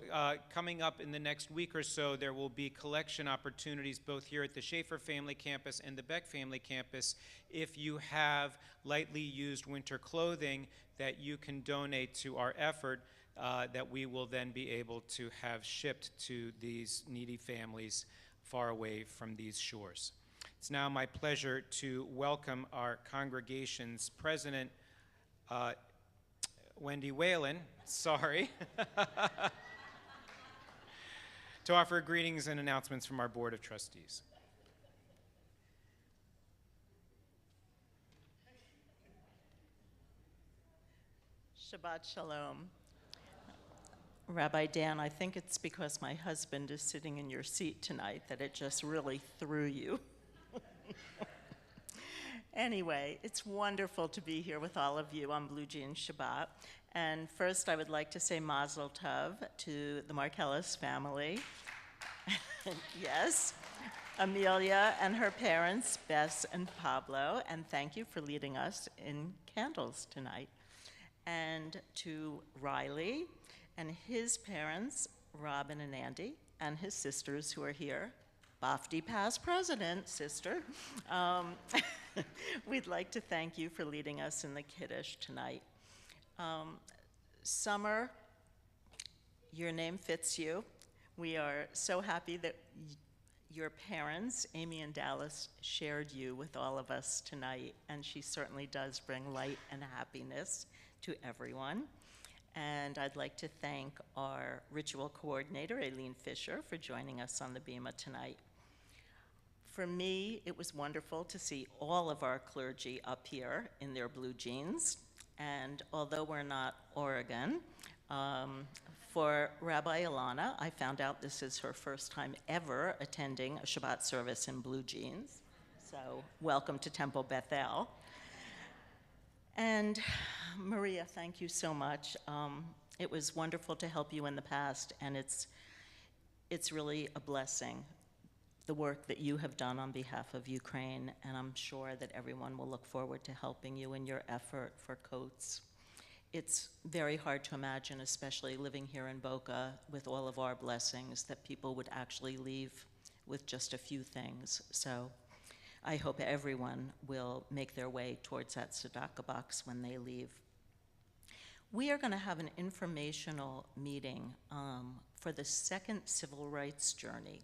coming up in the next week or so, there will be collection opportunities both here at the Schaefer Family Campus and the Beck Family Campus. If you have lightly used winter clothing that you can donate to our effort, that we will then be able to have shipped to these needy families far away from these shores. It's now my pleasure to welcome our congregation's president, Wendy Whalen, to offer greetings and announcements from our Board of Trustees. Shabbat Shalom. Rabbi Dan, I think it's because my husband is sitting in your seat tonight that it just really threw you. Anyway, it's wonderful to be here with all of you on Blue Jean Shabbat. And first, I would like to say Mazel Tov to the Markellis family. Yes, Amelia and her parents, Bess and Pablo, and thank you for leading us in candles tonight. And to Riley and his parents, Robin and Andy, and his sisters who are here. Bafti past president, sister. We'd like to thank you for leading us in the Kiddush tonight. Summer, your name fits you. We are so happy that your parents, Amy and Dallas, shared you with all of us tonight, and she certainly does bring light and happiness to everyone. And I'd like to thank our ritual coordinator, Aileen Fisher, for joining us on the Bima tonight. For me, it was wonderful to see all of our clergy up here in their blue jeans. And although we're not Oregon, for Rabbi Ilana, I found out this is her first time ever attending a Shabbat service in blue jeans. So welcome to Temple Bethel. And Maria, thank you so much. It was wonderful to help you in the past, and it's really a blessing, the work that you have done on behalf of Ukraine, and I'm sure that everyone will look forward to helping you in your effort for coats. It's very hard to imagine, especially living here in Boca with all of our blessings, that people would actually leave with just a few things. So I hope everyone will make their way towards that tzedakah box when they leave. We are going to have an informational meeting for the second civil rights journey.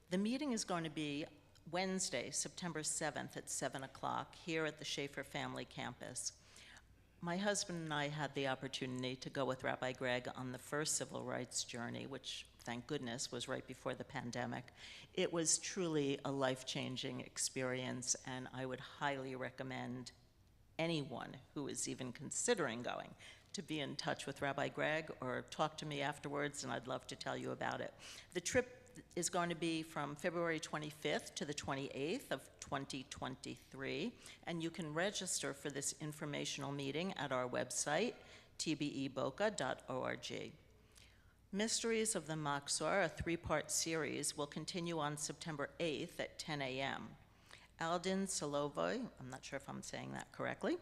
The meeting is going to be Wednesday, September 7th at 7 o'clock here at the Schaefer Family Campus. My husband and I had the opportunity to go with Rabbi Greg on the first civil rights journey, which, thank goodness, was right before the pandemic. It was truly a life-changing experience, and I would highly recommend anyone who is even considering going to be in touch with Rabbi Greg or talk to me afterwards, and I'd love to tell you about it. The trip is going to be from February 25th to the 28th of 2023, and you can register for this informational meeting at our website, tbeboca.org. Mysteries of the Machzor, a three-part series, will continue on September 8th at 10 a.m. Aldin Solovoy, I'm not sure if I'm saying that correctly,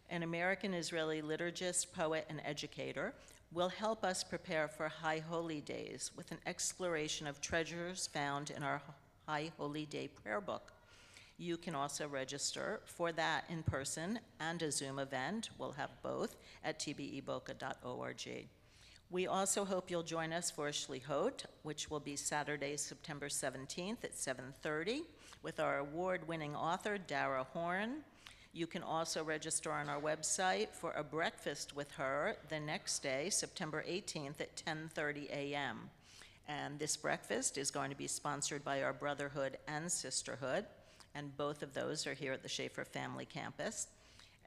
an American-Israeli liturgist, poet, and educator, will help us prepare for High Holy Days with an exploration of treasures found in our High Holy Day prayer book. You can also register for that in person and a Zoom event. We'll have both at tbeboca.org. We also hope you'll join us for a Shlichot, which will be Saturday, September 17th at 7:30 with our award-winning author, Dara Horn. You can also register on our website for a breakfast with her the next day, September 18th at 10:30 a.m. And this breakfast is going to be sponsored by our Brotherhood and Sisterhood, and both of those are here at the Schaefer Family Campus.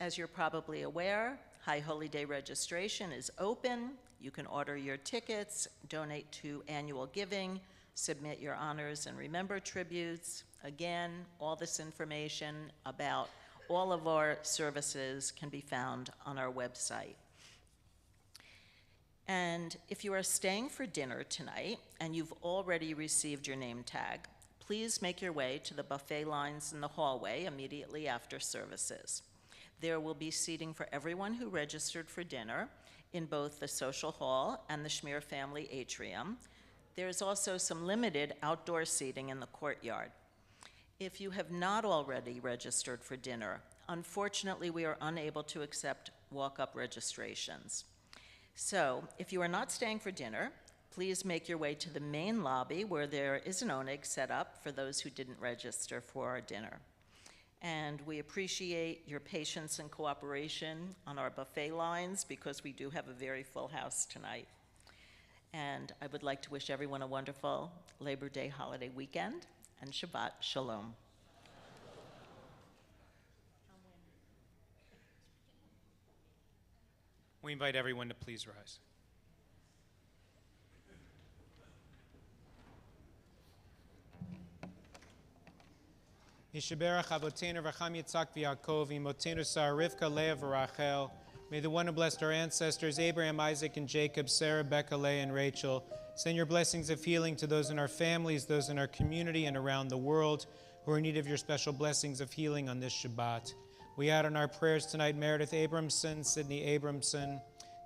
As you're probably aware, High Holy Day registration is open. You can order your tickets, donate to annual giving, submit your honors and remember tributes. Again, all this information about all of our services can be found on our website. And if you are staying for dinner tonight and you've already received your name tag, please make your way to the buffet lines in the hallway immediately after services. There will be seating for everyone who registered for dinner in both the social hall and the Schmier family atrium. There's also some limited outdoor seating in the courtyard. If you have not already registered for dinner, unfortunately, we are unable to accept walk-up registrations. So, if you are not staying for dinner, please make your way to the main lobby where there is an oneg set up for those who didn't register for our dinner. And we appreciate your patience and cooperation on our buffet lines because we do have a very full house tonight. And I would like to wish everyone a wonderful Labor Day holiday weekend and Shabbat Shalom. We invite everyone to please rise. Yishaberach Avotenu Racham Yitzhak v'Yaakov Imotenu Sarah Rivka Leah v'Rachel. May the one who blessed our ancestors Abraham, Isaac, and Jacob, Sarah, Becca, Leah, and Rachel, send your blessings of healing to those in our families, those in our community, and around the world who are in need of your special blessings of healing on this Shabbat. We add on our prayers tonight Meredith Abramson, Sydney Abramson,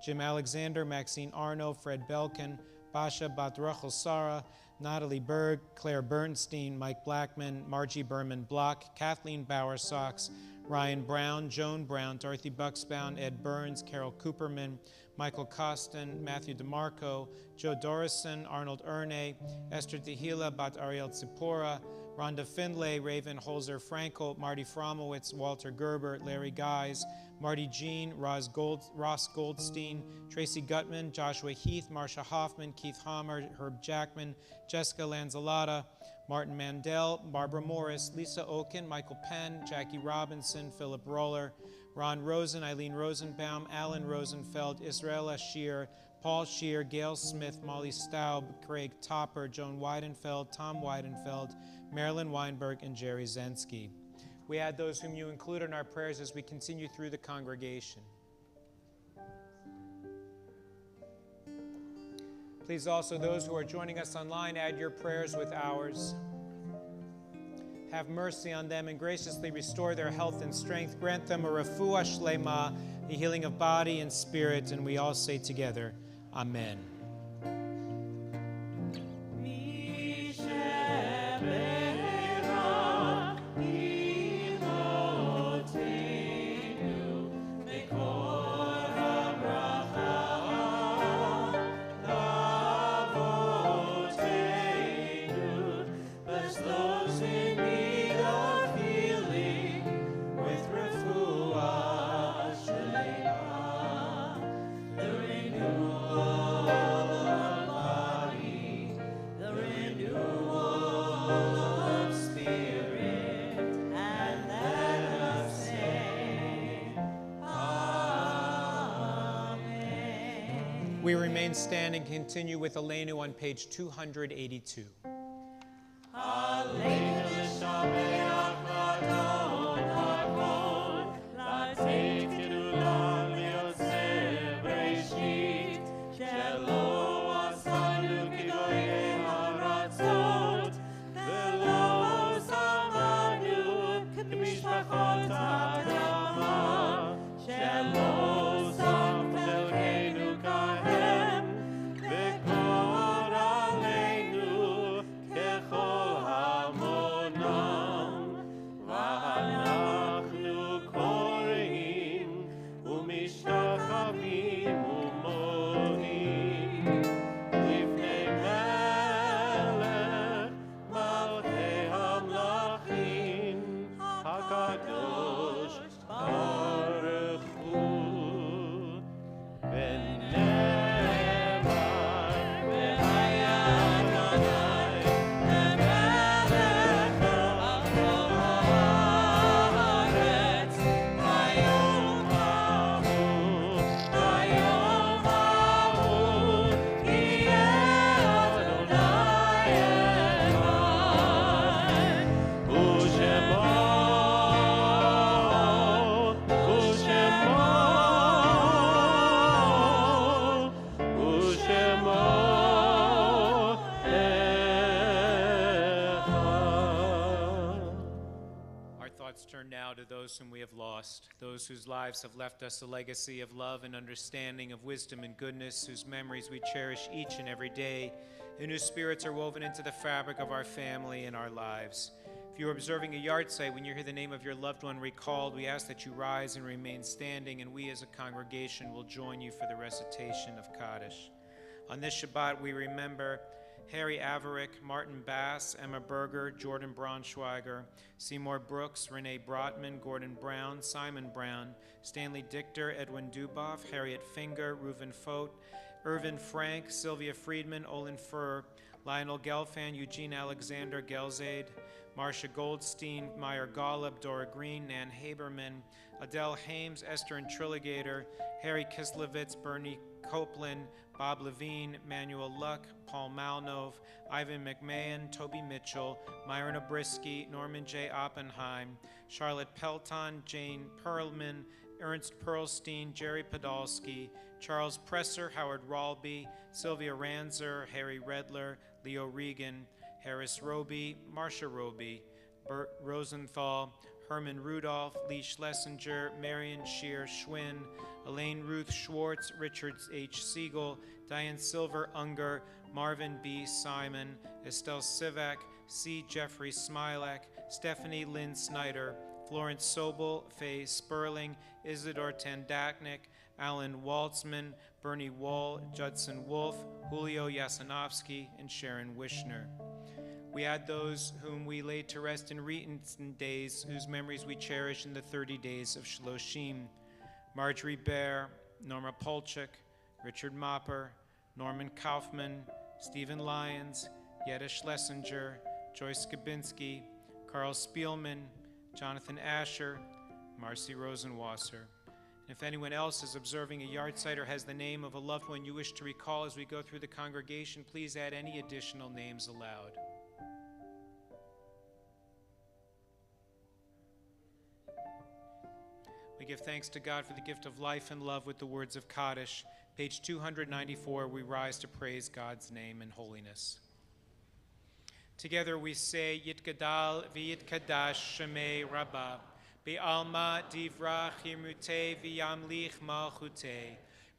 Jim Alexander, Maxine Arno, Fred Belkin, Basha Bat Rachel Sarah, Natalie Berg, Claire Bernstein, Mike Blackman, Margie Berman Block, Kathleen Bauer Sox, Ryan Brown, Joan Brown, Dorothy Buxbaum, Ed Burns, Carol Cooperman, Michael Costin, Matthew DeMarco, Joe Dorison, Arnold Erne, Esther Tehila, Bat Ariel Tzipora, Rhonda Findlay, Raven Holzer Frankel, Marty Fromowitz, Walter Gerber, Larry Guys, Marty Jean, Ross Goldstein, Tracy Gutman, Joshua Heath, Marsha Hoffman, Keith Hammer, Herb Jackman, Jessica Lanzalata, Martin Mandel, Barbara Morris, Lisa Oken, Michael Penn, Jackie Robinson, Philip Roller, Ron Rosen, Eileen Rosenbaum, Alan Rosenfeld, Israela Shear, Paul Shear, Gail Smith, Molly Staub, Craig Topper, Joan Weidenfeld, Tom Weidenfeld, Marilyn Weinberg, and Jerry Zensky. We add those whom you include in our prayers as we continue through the congregation. Please also, those who are joining us online, add your prayers with ours. Have mercy on them and graciously restore their health and strength. Grant them a refuah shlema, the healing of body and spirit, and we all say together, Amen. We remain standing, continue with Aleinu on page 282. Turn now to those whom we have lost, those whose lives have left us a legacy of love and understanding, of wisdom and goodness, whose memories we cherish each and every day, and whose spirits are woven into the fabric of our family and our lives. If you are observing a yard site, when you hear the name of your loved one recalled, we ask that you rise and remain standing, and we as a congregation will join you for the recitation of Kaddish. On this Shabbat, we remember Harry Averick, Martin Bass, Emma Berger, Jordan Braunschweiger, Seymour Brooks, Renee Brotman, Gordon Brown, Simon Brown, Stanley Dichter, Edwin Duboff, Harriet Finger, Reuven Fote, Irvin Frank, Sylvia Friedman, Olin Furr, Lionel Gelfand, Eugene Alexander Gelzade, Marcia Goldstein, Meyer Golub, Dora Green, Nan Haberman, Adele Hames, Esther Intriligator, Harry Kislevitz, Bernie Copeland, Bob Levine, Manuel Luck, Paul Malnove, Ivan McMahon, Toby Mitchell, Myron Obrisky, Norman J. Oppenheim, Charlotte Pelton, Jane Perlman, Ernst Perlstein, Jerry Podolsky, Charles Presser, Howard Ralby, Sylvia Ranzer, Harry Redler, Leo Regan, Harris Roby, Marcia Roby, Bert Rosenthal, Herman Rudolph, Lee Schlesinger, Marion Shear Schwinn, Elaine Ruth Schwartz, Richard H. Siegel, Diane Silver Unger, Marvin B. Simon, Estelle Sivak, C. Jeffrey Smilak, Stephanie Lynn Snyder, Florence Sobel, Faye Sperling, Isidore Tandaknik, Alan Waltzman, Bernie Wall, Judson Wolf, Julio Yasanovsky, and Sharon Wishner. We add those whom we laid to rest in recent days, whose memories we cherish in the 30 days of Shloshim. Marjorie Baer, Norma Polchik, Richard Mopper, Norman Kaufman, Stephen Lyons, Yetta Schlesinger, Joyce Skabinski, Carl Spielman, Jonathan Asher, Marcy Rosenwasser. If anyone else is observing a yard site or has the name of a loved one you wish to recall as we go through the congregation, please add any additional names aloud. We give thanks to God for the gift of life and love with the words of Kaddish. Page 294, we rise to praise God's name and holiness. Together we say, Yitgadal v'yitkadash Shemei Rabbah, Be'alma divrach yirmute v'yamlich malchute.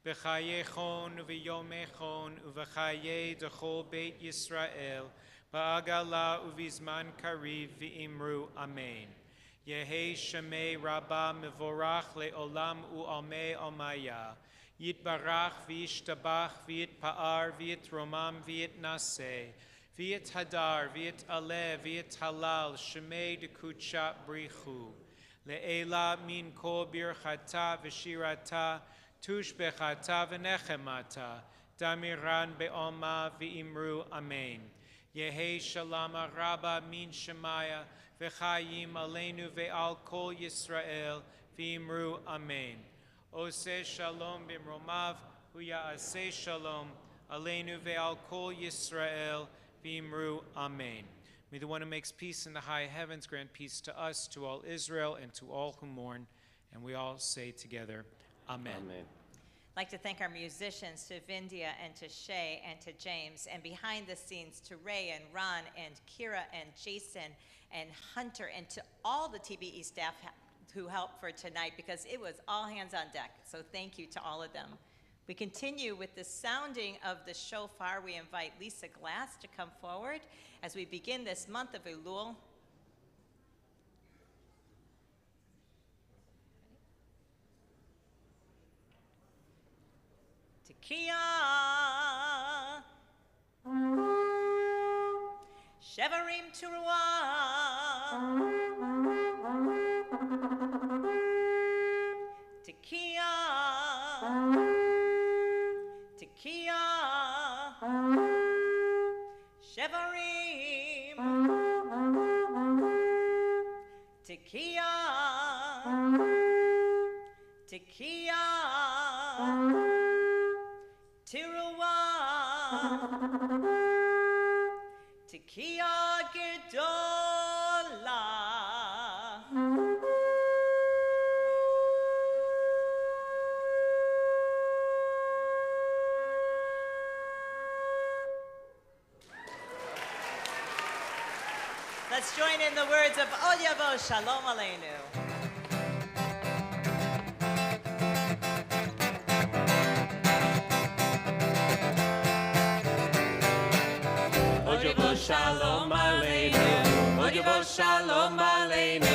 B'chayechon u'v'yomechon u'v'chaye dechol beit Yisrael. Ba'agala u'vizman kariv v'imru amen. Yehi Shemei Rabba Mevorach Le'olam U'almei Almaya. Yitbarach v'yishtabach v'yitpa'ar v'yitromam v'yitnaseh. V'yithadar v'yit'aleh v'yithalal Shemei Dekucha Brichu. Le'ela min kol birchata v'shirata tushbechata v'nechemata. Damiran be'alma v'imru amen. Yehi Shalama Rabba min Shemaya. V'chayim aleinu ve'al kol Yisrael v'imru amen. Oseh shalom b'mromav hu'ya'aseh shalom aleinu ve'al kol Yisrael v'imru amen. May the one who makes peace in the high heavens grant peace to us, to all Israel, and to all who mourn. And we all say together, amen. Amen. I'd like to thank our musicians, to Vindia and to Shay and to James, and behind the scenes to Ray and Ron and Kira and Jason and Hunter, and to all the TBE staff who helped for tonight, because it was all hands on deck. So thank you to all of them. We continue with the sounding of the shofar. We invite Lisa Glass to come forward as we begin this month of Elul. Tekiah, Shevarim Teruah, Tekiah, Tekiah, Shevarim, Tekiah, Tekiah, Teruah, Tekiah Gedolah. Let's join in the words of Odyavo Shalom Aleinu. Odyavo Shalom Aleinu, Odyavo Shalom Aleinu,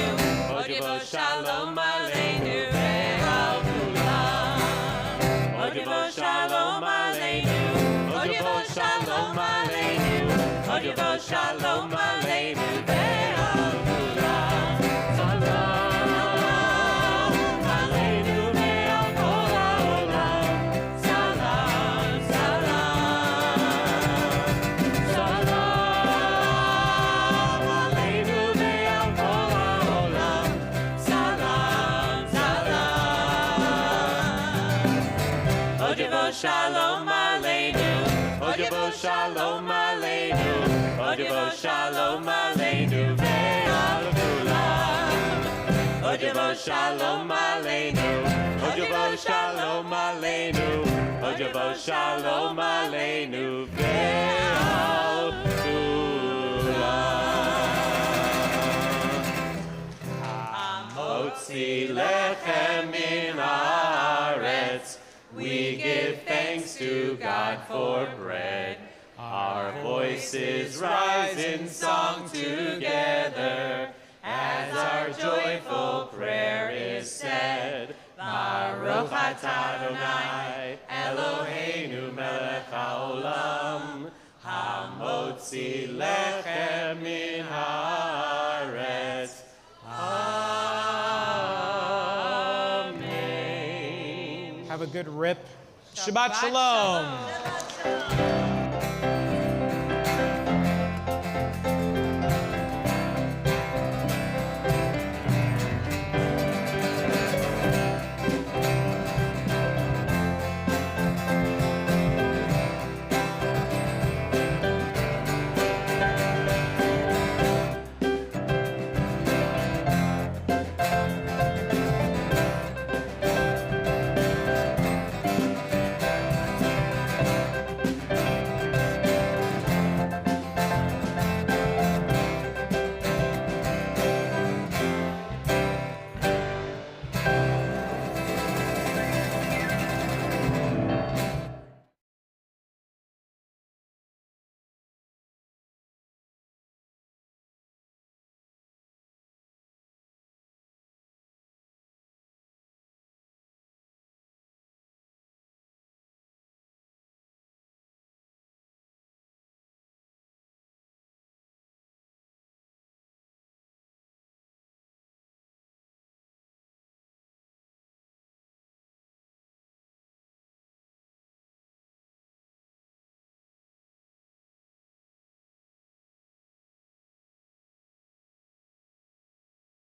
Odyavo Shalom Aleinu, Ve'al Kulam. Odyavo Shalom Aleinu, Odyavo Shalom Aleinu, Odyavo Shalom Aleinu, Ve'al Kulam. Salam Aleinu ve'al kol ha'olam. Salam, salam. Salam Aleinu ve'al kol ha'olam. Salam, salam. Odyavo Shalom Aleinu, Odyavo Shalom Aleinu, Odyavo Shalom Aleinu ve'al kulam. Odyavo Shalom Aleinu, Odyavo Shalom Aleinu, Odyavo Shalom Aleinu ve'al kulam. Hamotzi lechem min haaretz, we give thanks to God for bread. Our voices rise in song together as our joyful prayer is said. Baruch atah Adonai Eloheinu melech haolam, hamotzi lechem min haaretz. Amen. Have a good rip. Shabbat Shalom. Shabbat Shalom.